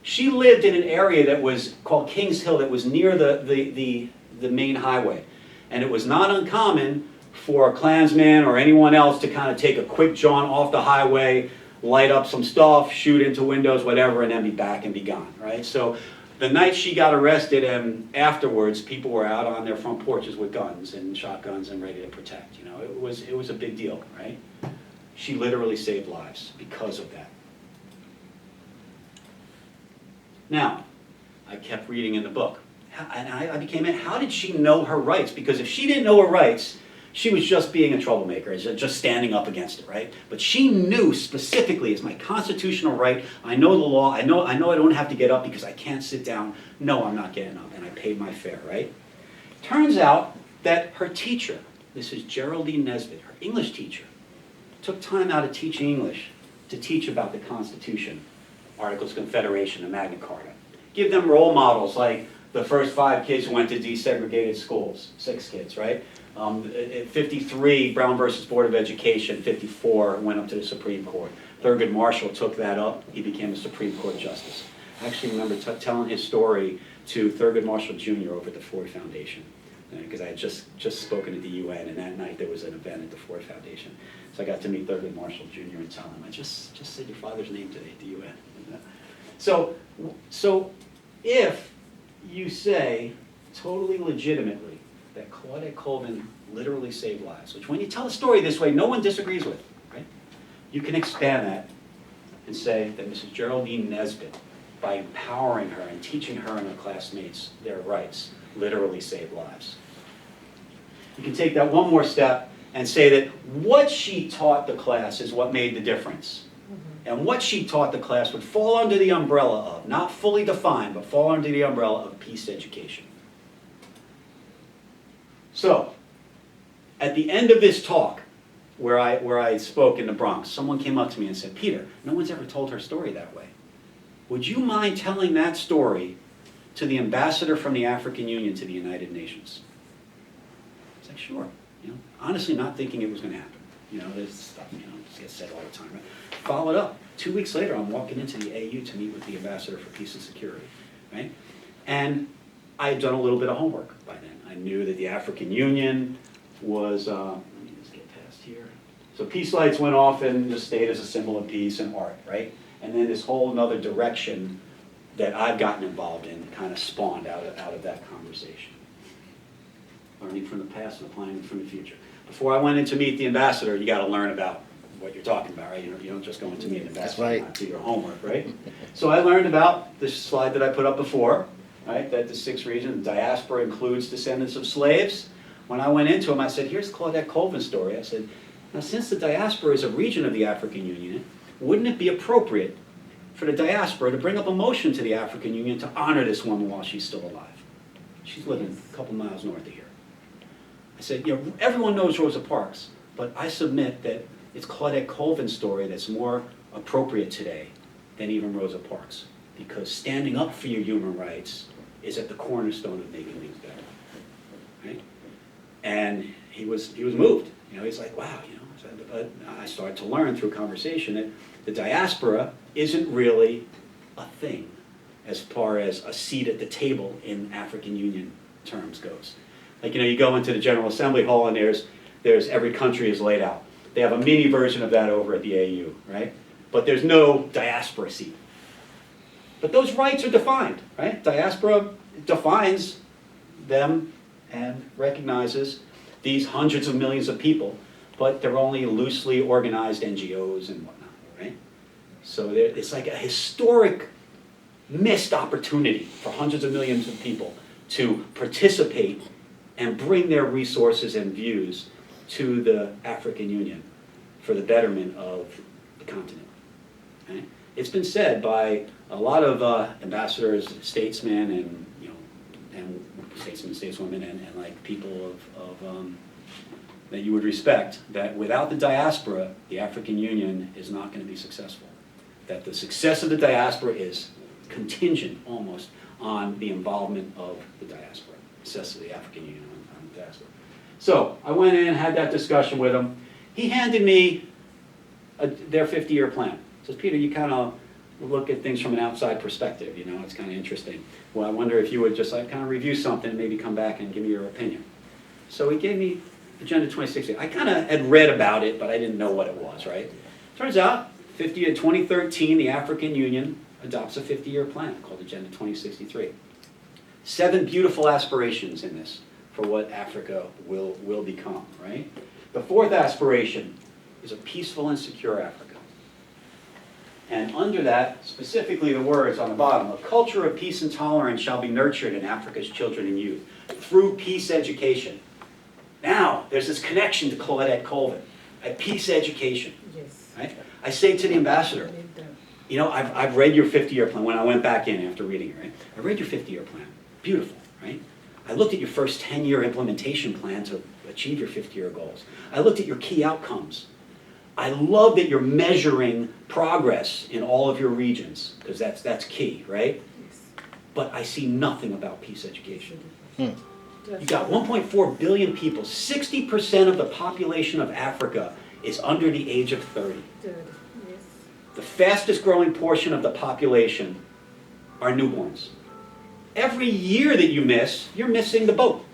she lived in an area that was called Kings Hill, that was near the main highway. And it was not uncommon for a Klansman or anyone else to kind of take a quick jaunt off the highway, light up some stuff, shoot into windows, whatever, and then be back and be gone, right? So the night she got arrested and afterwards, people were out on their front porches with guns and shotguns and ready to protect. You know, it was a big deal, right? She literally saved lives because of that. Now, I kept reading in the book, and I became, how did she know her rights? Because if she didn't know her rights, she was just being a troublemaker, just standing up against it, right? But she knew specifically, it's my constitutional right, I know the law, I know I don't have to get up because I can't sit down. No, I'm not getting up, and I paid my fare, right? Turns out that her teacher, this is Geraldine Nesbitt, her English teacher, took time out of teaching English to teach about the Constitution, Articles of Confederation, and Magna Carta. Give them role models like the first 5 kids who went to desegregated schools, 6 kids, right? At 53, Brown versus Board of Education. 54, went up to the Supreme Court. Thurgood Marshall took that up. He became a Supreme Court justice. I actually remember telling his story to Thurgood Marshall Jr. over at the Ford Foundation, because I had just spoken at the UN, and that night there was an event at the Ford Foundation. So I got to meet Thurgood Marshall Jr. and tell him, I just said your father's name today at the UN. So if you say totally legitimately that Claudette Colvin literally saved lives, which when you tell a story this way, no one disagrees with, right? You can expand that and say that Mrs. Geraldine Nesbitt, by empowering her and teaching her and her classmates their rights, literally saved lives. You can take that one more step and say that what she taught the class is what made the difference. And what she taught the class would fall under the umbrella of, not fully defined, but fall under the umbrella of peace education. So, at the end of this talk, where I spoke in the Bronx, someone came up to me and said, Peter, no one's ever told her story that way. Would you mind telling that story to the ambassador from the African Union to the United Nations? I was like, sure. You know, honestly not thinking it was going to happen. You know, there's stuff, you know, gets said all the time, right? Followed up. 2 weeks later, I'm walking into the AU to meet with the Ambassador for Peace and Security, right? And I had done a little bit of homework by then. I knew that the African Union was, let me just get past here. So peace lights went off in the state as a symbol of peace and art, right? And then this whole another direction that I've gotten involved in kind of spawned out of that conversation. Learning from the past and applying from the future. Before I went in to meet the ambassador, you got to learn about what you're talking about, right? You don't just go in to meet an ambassador, right. not do your homework, right? So I learned about this slide that I put up before, right? That the 6 regions, the diaspora includes descendants of slaves. When I went into him, I said, here's Claudette Colvin's story. I said, now since the diaspora is a region of the African Union, wouldn't it be appropriate for the diaspora to bring up a motion to the African Union to honor this woman while she's still alive? She's living a couple miles north of here. I said, you know, everyone knows Rosa Parks, but I submit that it's Claudette Colvin's story that's more appropriate today than even Rosa Parks, because standing up for your human rights is at the cornerstone of making things better, right? And he was moved. You know, he's like, wow, you know. But I started to learn through conversation that the diaspora isn't really a thing as far as a seat at the table in African Union terms goes. Like, you know, you go into the General Assembly Hall and there's every country is laid out. They have a mini version of that over at the AU, right? But there's no diaspora seat. But those rights are defined, right? Diaspora defines them and recognizes these hundreds of millions of people, but they're only loosely organized NGOs and whatnot, right? So it's like a historic missed opportunity for hundreds of millions of people to participate and bring their resources and views to the African Union for the betterment of the continent. Right? It's been said by a lot of ambassadors, statesmen, and statesmen, stateswomen, and like people of that you would respect, that without the diaspora, the African Union is not going to be successful. That the success of the diaspora is contingent almost on the involvement of the diaspora, success of the African Union on the diaspora. So I went in, had that discussion with him. He handed me their 50-year plan. He says, Peter, you kind of look at things from an outside perspective, you know, it's kind of interesting. Well, I wonder if you would just like kind of review something and maybe come back and give me your opinion. So he gave me Agenda 2060. I kind of had read about it, but I didn't know what it was, right? Turns out, 2013, the African Union adopts a 50-year plan called Agenda 2063. 7 beautiful aspirations in this for what Africa will become, right? The 4th aspiration is a peaceful and secure Africa. And under that, specifically the words on the bottom, a culture of peace and tolerance shall be nurtured in Africa's children and youth through peace education. Now, there's this connection to Claudette Colvin, a peace education. Yes. Right? I say to the ambassador, you know, I've read your 50-year plan when I went back in after reading it, right? I read your 50-year plan. Beautiful, right? I looked at your first 10-year implementation plan to achieve your 50-year goals. I looked at your key outcomes. I love that you're measuring progress in all of your regions, because that's key, right? Yes. But I see nothing about peace education. Hmm. You got 1.4 billion people. 60% of the population of Africa is under the age of 30. Yes. The fastest growing portion of the population are newborns. Every year that you miss, you're missing the boat.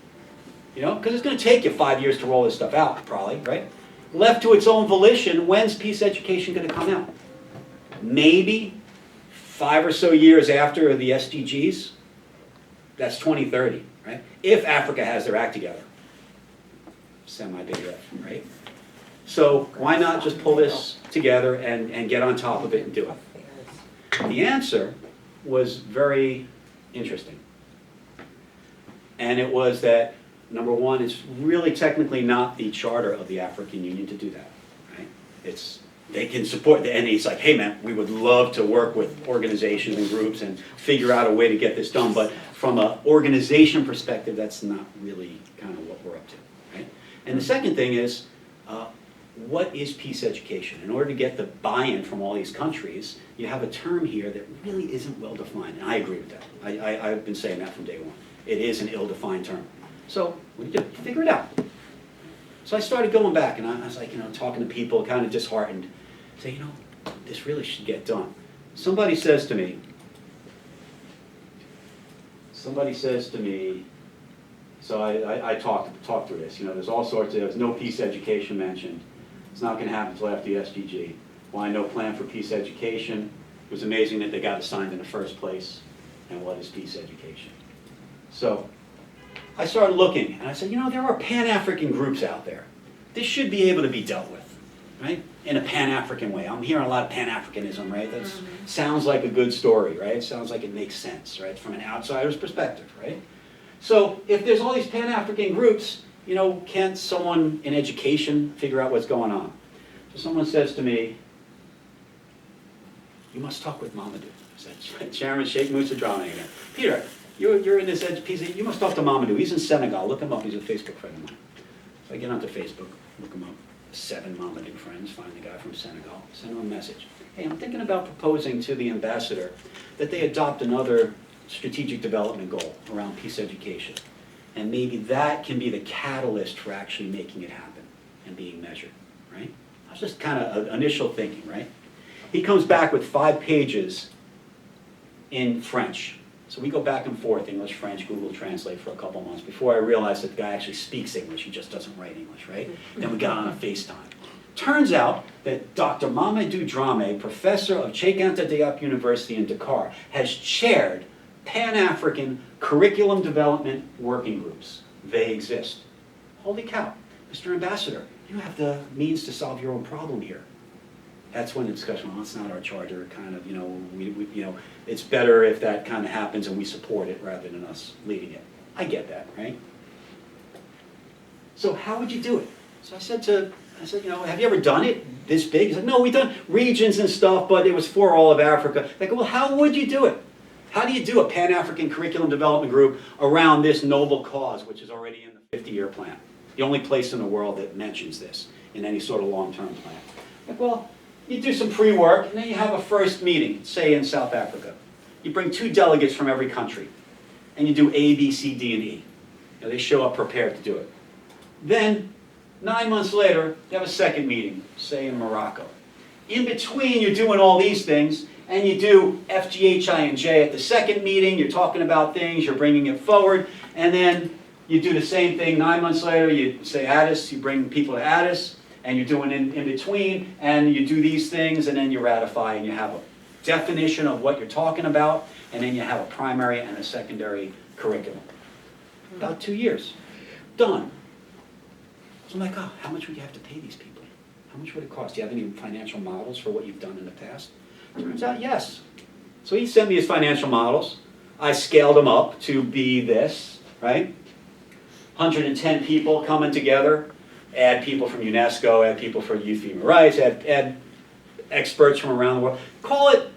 You know, because it's going to take you 5 years to roll this stuff out, probably, right? Left to its own volition, when's peace education going to come out? Maybe 5 or so years after the SDGs. That's 2030, right? If Africa has their act together. Semi-big if, right? So why not just pull this together and get on top of it and do it? The answer was very interesting. And it was that, number one, it's really technically not the charter of the African Union to do that, right? They can support, and he's like, hey man, we would love to work with organizations and groups and figure out a way to get this done, but from an organization perspective, that's not really kind of what we're up to, right? And the second thing is, what is peace education? In order to get the buy-in from all these countries, you have a term here that really isn't well defined, and I agree with that. I've been saying that from day one. It is an ill-defined term. So what do? Figure it out. So I started going back, and I was like, talking to people, kind of disheartened. Say, this really should get done. Somebody says to me, so I talked through this. There's all sorts of, there's no peace education mentioned. It's not going to happen until after the SDG. Why no plan for peace education? It was amazing that they got assigned in the first place. And what is peace education? So I started looking, and I said, there are Pan-African groups out there. This should be able to be dealt with, right? In a Pan-African way. I'm hearing a lot of Pan-Africanism, right? That sounds like a good story, right? It sounds like it makes sense, right? From an outsider's perspective, right? So if there's all these Pan-African groups, can't someone in education figure out what's going on? So someone says to me, you must talk with Mamadou. I said, Chairman Sheikh Moussa Dramé again. Peter, you're in this piece, you must talk to Mamadou. He's in Senegal. Look him up. He's a Facebook friend of mine. So I get onto Facebook, look him up. 7 Mamadou friends, find the guy from Senegal, send him a message. Hey, I'm thinking about proposing to the ambassador that they adopt another strategic development goal around peace education. And maybe that can be the catalyst for actually making it happen and being measured, right? That's just kind of initial thinking, right? He comes back with 5 pages in French. So we go back and forth, English, French, Google Translate for a couple months before I realized that the guy actually speaks English, he just doesn't write English, right? Then we got on a FaceTime. Turns out that Dr. Mamadou Dramé, professor of Cheikh Anta Diop University in Dakar, has chaired Pan-African curriculum development working groups. They exist. Holy cow, Mr. Ambassador, you have the means to solve your own problem here. That's when the discussion, well, it's not our charter, kind of, it's better if that kind of happens and we support it rather than us leading it. I get that, right? So how would you do it? So I said, have you ever done it this big? He said, no, we've done regions and stuff, but it was for all of Africa. I go, well, how would you do it? How do you do a Pan-African curriculum development group around this noble cause, which is already in the 50-year plan? The only place in the world that mentions this in any sort of long-term plan. Like, well, you do some pre-work, and then you have a first meeting, say in South Africa. You bring 2 delegates from every country, and you do A, B, C, D, and E. They show up prepared to do it. Then, 9 months later, you have a second meeting, say in Morocco. In between, you're doing all these things, and you do F, G, H, I, and J at the second meeting. You're talking about things, you're bringing it forward, and then you do the same thing 9 months later. You say Addis, you bring people to Addis, and you're doing in between, and you do these things, and then you ratify, and you have a definition of what you're talking about, and then you have a primary and a secondary curriculum. About 2 years. Done. So I'm like, oh, how much would you have to pay these people? How much would it cost? Do you have any financial models for what you've done in the past? Turns out, yes. So he sent me his financial models. I scaled them up to be this, right? 110 people coming together. Add people from UNESCO, add people for youth human rights, add experts from around the world. Call it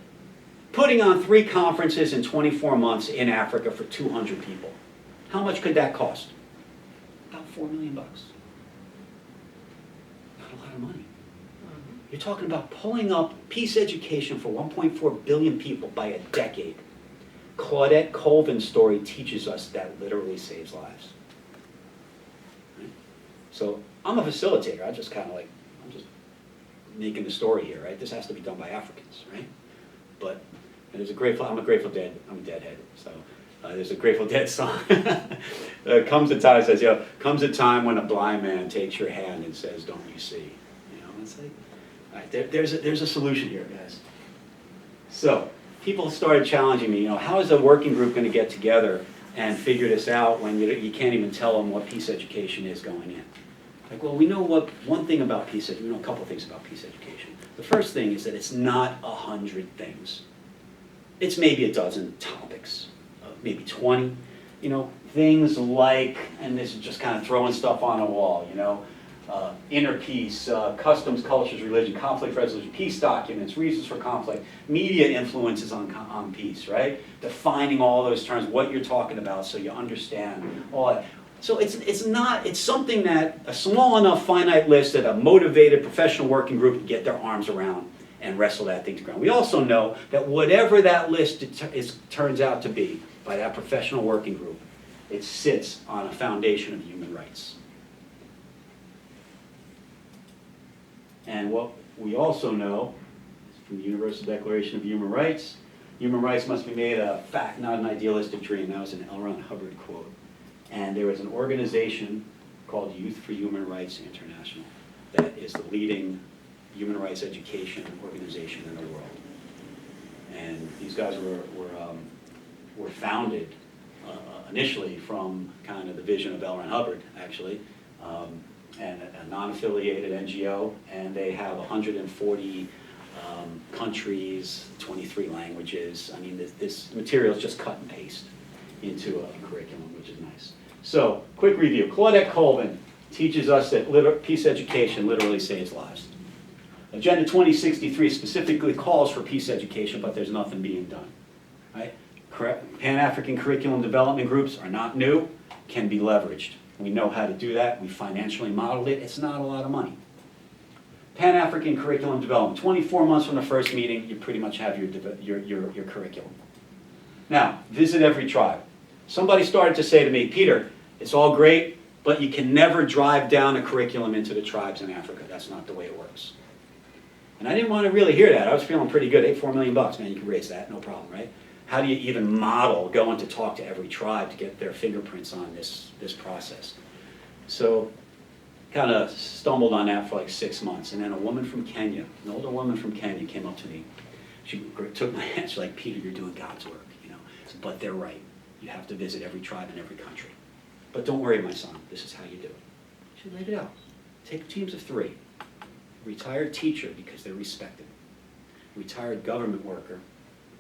putting on 3 conferences in 24 months in Africa for 200 people. How much could that cost? About $4 million. Not a lot of money. You're talking about pulling up peace education for 1.4 billion people by a decade. Claudette Colvin's story teaches us that literally saves lives. Right? So I'm a facilitator. I'm just making the story here, right? This has to be done by Africans, right? But I'm a Grateful Dead. I'm a Deadhead, so there's a Grateful Dead song. Comes a time, it says, comes a time when a blind man takes your hand and says, "Don't you see?" It's like, all right, there's a solution here, guys. So people started challenging me. How is a working group going to get together and figure this out when you can't even tell them what peace education is going in? Like, well, we know one thing about peace education. We know a couple things about peace education. The first thing is that it's not 100 things. It's maybe a dozen topics, maybe 20. Things like, and this is just kind of throwing stuff on a wall, inner peace, customs, cultures, religion, conflict resolution, peace documents, reasons for conflict, media influences on peace, right? Defining all those terms, what you're talking about so you understand all that. So it's something that a small enough finite list that a motivated professional working group can get their arms around and wrestle that thing to ground. We also know that whatever that list turns out to be by that professional working group, it sits on a foundation of human rights. And what we also know from the Universal Declaration of Human Rights must be made a fact, not an idealistic dream. That was an L. Ron Hubbard quote. And there was an organization called Youth for Human Rights International that is the leading human rights education organization in the world. And these guys were founded initially from kind of the vision of L. Ron Hubbard, actually, and a non-affiliated NGO, and they have 140 countries, 23 languages. I mean, this material is just cut and paste into a curriculum, which is nice. So, quick review. Claudette Colvin teaches us that peace education literally saves lives. Agenda 2063 specifically calls for peace education, but there's nothing being done. Right? Pan-African curriculum development groups are not new, can be leveraged. We know how to do that. We financially modeled it. It's not a lot of money. Pan-African curriculum development. 24 months from the first meeting, you pretty much have your curriculum. Now, visit every tribe. Somebody started to say to me, Peter, it's all great, but you can never drive down a curriculum into the tribes in Africa. That's not the way it works. And I didn't want to really hear that. I was feeling pretty good. Hey, $4 million, man, you can raise that, no problem, right? How do you even model going to talk to every tribe to get their fingerprints on this process? So, kind of stumbled on that for like 6 months. And then a woman from Kenya, an older woman from Kenya came up to me. She took my hand, she's like, Peter, you're doing God's work, you know. But they're right. You have to visit every tribe in every country. But don't worry, my son, this is how you do it. She laid it out. Take teams of 3. Retired teacher, because they're respected. Retired government worker,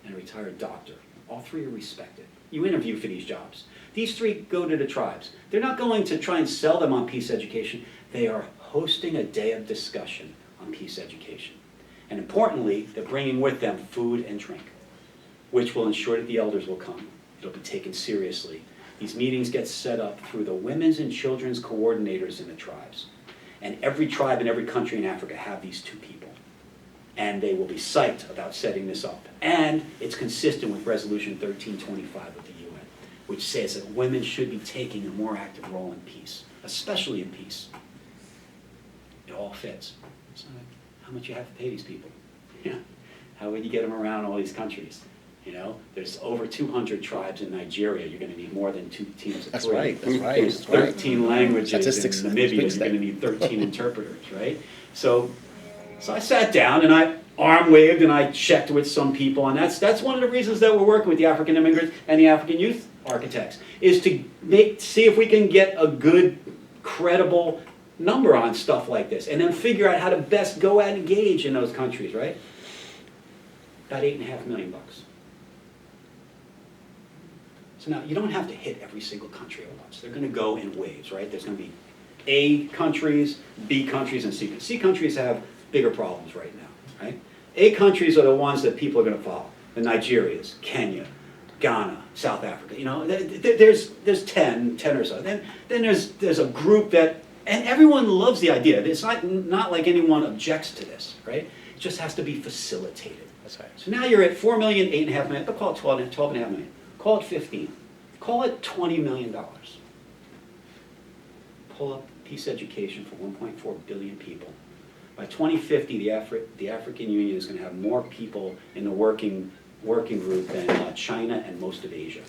and a retired doctor. All 3 are respected. You interview for these jobs. These 3 go to the tribes. They're not going to try and sell them on peace education. They are hosting a day of discussion on peace education. And importantly, they're bringing with them food and drink, which will ensure that the elders will come. It'll be taken seriously. These meetings get set up through the women's and children's coordinators in the tribes. And every tribe in every country in Africa have these 2 people. And they will be psyched about setting this up. And it's consistent with Resolution 1325 of the UN, which says that women should be taking a more active role in peace, especially in peace. It all fits. So how much you have to pay these people? Yeah. How would you get them around all these countries? You know, there's over 200 tribes in Nigeria. You're going to need more than 2 teams of 3. That's right. There's 13 languages Statistics. in Namibia. You're going to need 13 interpreters, right? So I sat down and I arm waved and I checked with some people, and that's one of the reasons that we're working with the African immigrants and the African youth architects, is to see if we can get a good, credible number on stuff like this, and then figure out how to best go out and engage in those countries, right? About $8.5 million. So now, you don't have to hit every single country at once. They're going to go in waves, right? There's going to be A countries, B countries, and C countries. C countries have bigger problems right now, right? A countries are the ones that people are going to follow. The Nigerias, Kenya, Ghana, South Africa. You know, there's 10 or so. Then there's a group that, and everyone loves the idea. It's not like anyone objects to this, right? It just has to be facilitated. That's right. So now you're at 4 million, 8.5 million, but call it 12.5 million. Call it 15. Call it $20 million. Pull up peace education for 1.4 billion people. By 2050, the African Union is going to have more people in the working group than China and most of Asia.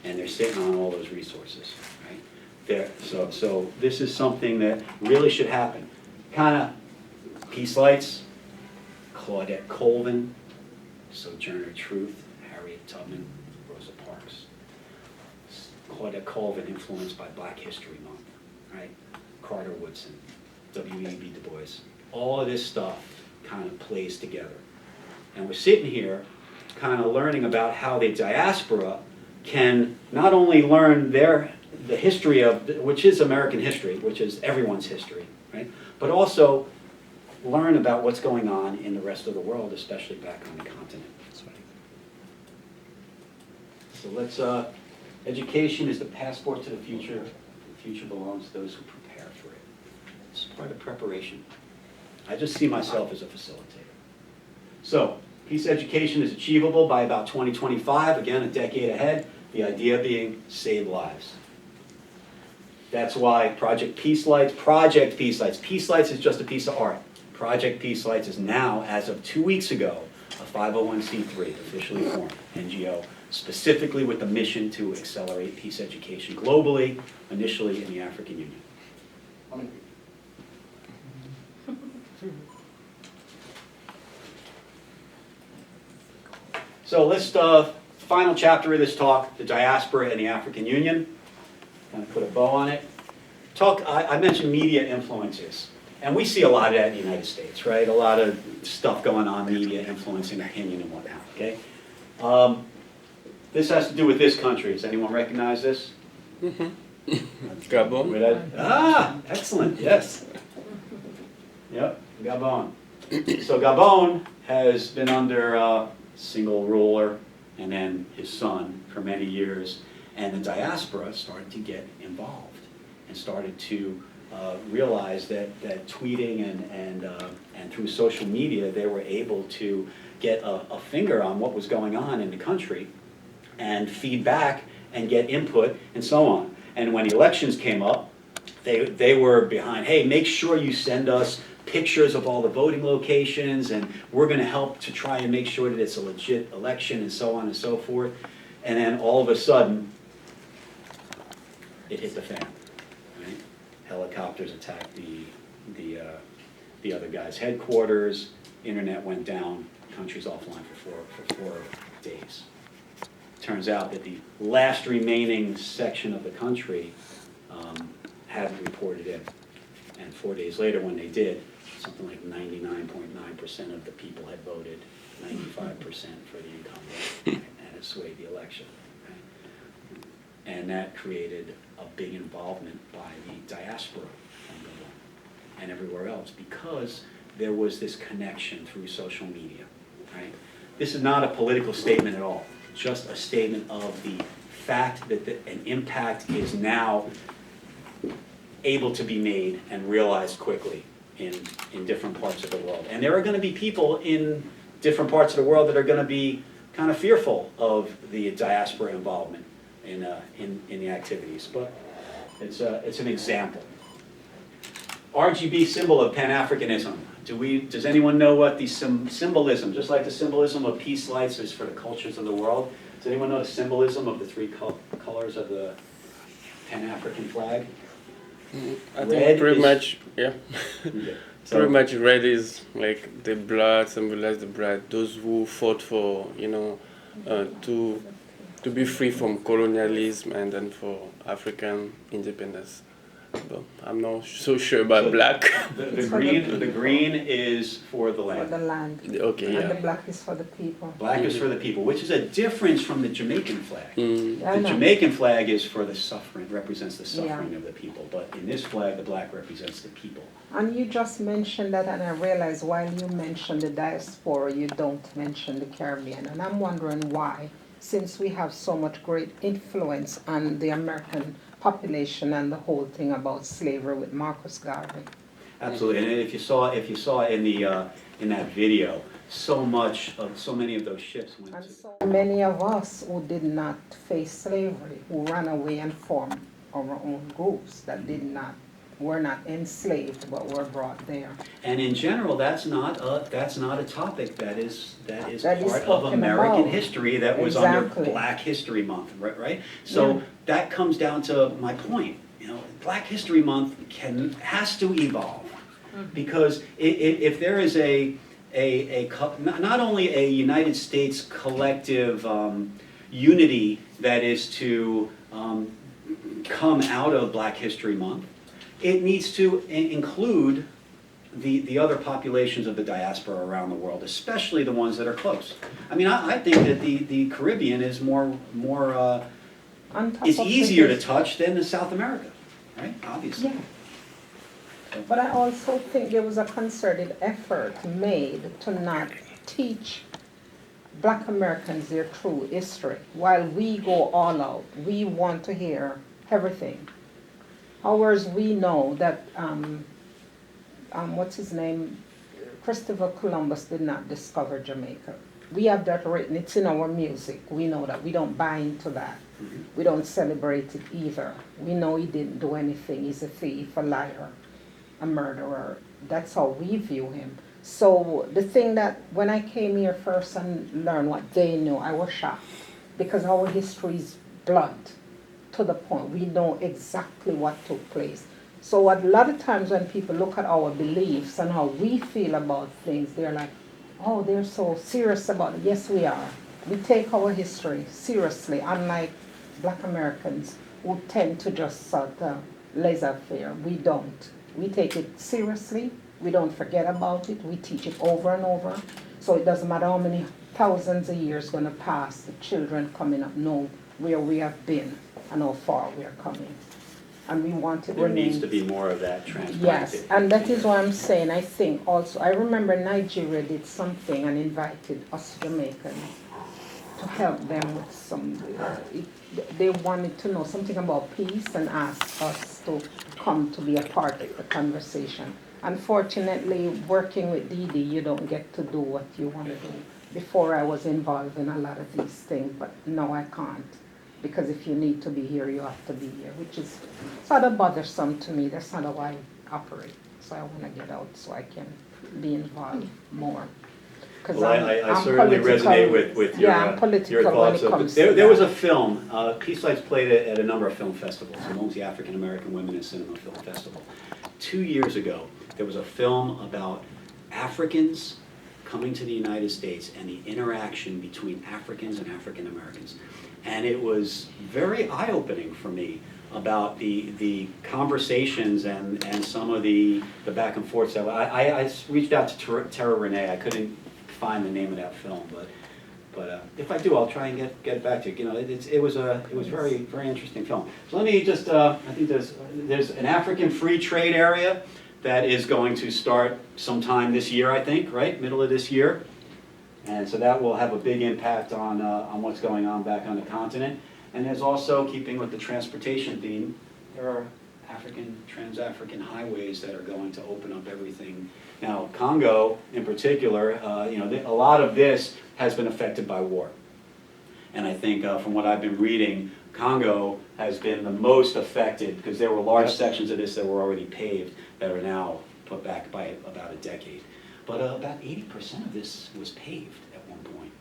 And they're sitting on all those resources, right? So this is something that really should happen. Kind of peace lights, Claudette Colvin, Sojourner II, Harriet Tubman, Rosa Parks. Claudette Colvin influenced by Black History Month, right? Carter Woodson, W.E.B. Du Bois. All of this stuff kind of plays together. And we're sitting here kind of learning about how the diaspora can not only learn the history of, which is American history, which is everyone's history, right? But also learn about what's going on in the rest of the world, especially back on the continent. That's right. So let's, education is the passport to the future. The future belongs to those who prepare for it. It's part of preparation. I just see myself as a facilitator. So, peace education is achievable by about 2025, again, a decade ahead. The idea being save lives. That's why Project Peace Lights. Peace Lights is just a piece of art. Project Peace Lights is now, as of 2 weeks ago, a 501c3, officially formed NGO, specifically with the mission to accelerate peace education globally, initially in the African Union. So let's, final chapter of this talk, the diaspora and the African Union. Kind of put a bow on it. I mentioned media influences. And we see a lot of that in the United States, right? A lot of stuff going on, media influencing opinion and whatnot, okay? This has to do with this country. Does anyone recognize this? Gabon. Ah, excellent, yes. Yep, Gabon. So Gabon has been under a single ruler and then his son for many years. And the diaspora started to get involved and started to realize that tweeting and through social media, they were able to get a finger on what was going on in the country and feedback and get input and so on. And when the elections came up, they were behind, hey, make sure you send us pictures of all the voting locations, and we're going to help to try and make sure that it's a legit election and so on and so forth. And then all of a sudden, it hit the fan. Right? Helicopters attacked the other guy's headquarters. Internet went down. Country's offline for 4 days. Turns out that the last remaining section of the country hadn't reported in. And 4 days later, when they did, something like 99.9% of the people had voted 95% for the incumbent, right? And it swayed the election. Right? And that created a big involvement by the diaspora and everywhere else, because there was this connection through social media. Right? This is not a political statement at all, just a statement of the fact that an impact is now able to be made and realized quickly in different parts of the world. And there are going to be people in different parts of the world that are going to be kind of fearful of the diaspora involvement in the activities, but it's an example. RGB symbol of Pan-Africanism. Does anyone know what the symbolism, just like the symbolism of peace lights is for the cultures of the world, does anyone know the symbolism of the 3 colors of the Pan-African flag? I think pretty is, much, yeah. Okay. So, Pretty much red is like the blood, symbolize the blood, those who fought for, to be free from colonialism and then for African independence. But I'm not so sure about black. The green is for the land. For the land. Okay, And yeah. the black is for the people. Black is for the people, which is a difference from the Jamaican flag. Yeah, I The know. Jamaican flag is for the suffering, represents the suffering of the people. But in this flag, the black represents the people. And you just mentioned that, and I realized while you mentioned the diaspora, you don't mention the Caribbean. And I'm wondering why, since we have so much great influence on the American population and the whole thing about slavery with Marcus Garvey. Absolutely, and if you saw in that video, so many of those ships went And to. so many of us who did not face slavery, who ran away and formed our own groups that were not enslaved but were brought there. And in general, that's not a topic that is That is part of spoken American about. history that was Exactly. under Black History Month, right? So that comes down to my point. Black History Month has to evolve, because if there is not only a United States collective unity that is to come out of Black History Month, it needs to include the other populations of the diaspora around the world, especially the ones that are close. I mean, I think that the Caribbean is more it's easier to touch than the South America, right? Obviously. Yeah. But I also think there was a concerted effort made to not teach Black Americans their true history. While we go all out, we want to hear everything. However, we know that, what's his name? Christopher Columbus did not discover Jamaica. We have that written, it's in our music. We know that. We don't buy into that. We don't celebrate it either. We know he didn't do anything. He's a thief, a liar, a murderer, that's how we view him. So the thing that when I came here first and learned what they knew, I was shocked because our history is blunt to the point. We know exactly what took place. So a lot of times when people look at our beliefs and how we feel about things, they're like, oh, they're so serious about it. Yes, we are. We take our history seriously, unlike Black Americans who tend to just sort of laissez-faire. We don't. We take it seriously. We don't forget about it. We teach it over and over. So it doesn't matter how many thousands of years going to pass, the children coming up know where we have been and how far we are coming. And we want it There remain. needs to be more of that transparency. Yes, and that is what I'm saying. I think also, I remember Nigeria did something and invited us Jamaicans to help them with some, they wanted to know something about peace and asked us to come to be a part of the conversation. Unfortunately, working with Dee, you don't get to do what you want to do. Before I was involved in a lot of these things, but now I can't. Because if you need to be here, you have to be here, which is sort of bothersome to me. That's not how I operate. So I want to get out so I can be involved more. Well, I certainly resonate with your, I'm political your thoughts. when it comes There to was that. a film, Peace Lights played it at a number of film festivals, amongst the African American Women in Cinema Film Festival. 2 years ago, there was a film about Africans coming to the United States and the interaction between Africans and African Americans. And it was very eye-opening for me about the conversations and some of the back and forth. So I reached out to Tara Renee. I couldn't find the name of that film, but if I do, I'll try and get back to you. You know, it was very interesting film. So let me just I think there's an African free trade area that is going to start sometime this year, I think, right, middle of this year. And so that will have a big impact on what's going on back on the continent. And there's also, keeping with the transportation theme, there are trans-African highways that are going to open up everything. Now, Congo in particular, you know, a lot of this has been affected by war. And I think from what I've been reading, Congo has been the most affected because there were large sections of this that were already paved that are now put back by about a decade. But about 80% of this was paved at one point.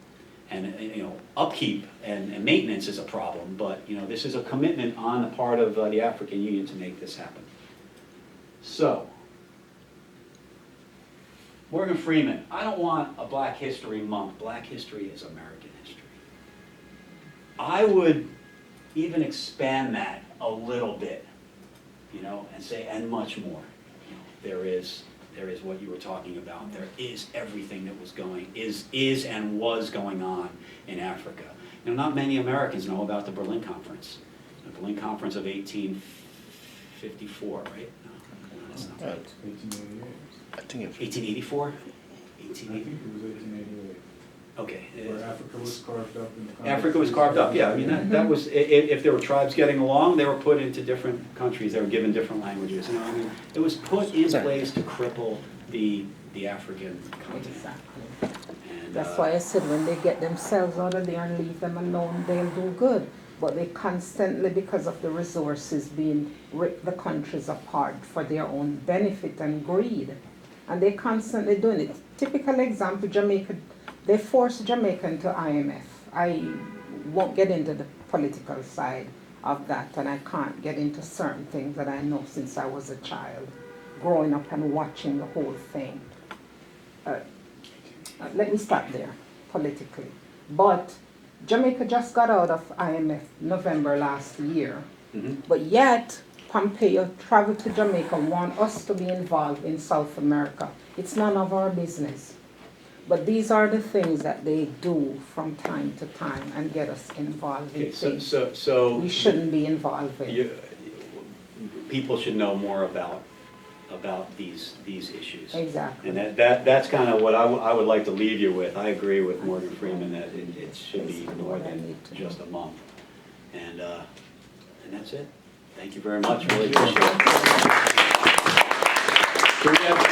And you know, upkeep and maintenance is a problem, but you know, this is a commitment on the part of the African Union to make this happen. So, Morgan Freeman, I don't want a Black History Month. Black history is American history. I would even expand that a little bit, you know, and say, and much more. You know, there is what you were talking about. There is everything that was is and was going on in Africa. You know, not many Americans know about the Berlin Conference. The Berlin Conference of 1854, right? No, that's not right. 1888. I think it's 1884? I think it was 1888. Okay. Where Africa was carved up in the Africa was carved up, yeah. I mean, that was, if there were tribes getting along, they were put into different countries. They were given different languages. You know, I mean, it was put in place to cripple the African continent. Exactly. And, That's why I said when they get themselves out of there and leave them alone, they'll do good. But they constantly, because of the resources, being rip the countries apart for their own benefit and greed. And they're constantly doing it. Typical example, Jamaica. They forced Jamaica into IMF. I won't get into the political side of that, and I can't get into certain things that I know since I was a child, growing up and watching the whole thing. Let me stop there, politically. But Jamaica just got out of IMF November last year, but yet Pompeo traveled to Jamaica, want us to be involved in South America. It's none of our business. But these are the things that they do from time to time and get us involved in things so we shouldn't be involved in. People should know more about these issues. Exactly. And that's kind of what I would like to leave you with. I agree with Morgan Freeman that it should be more than just a month. And that's it. Thank you very much. Really appreciate it.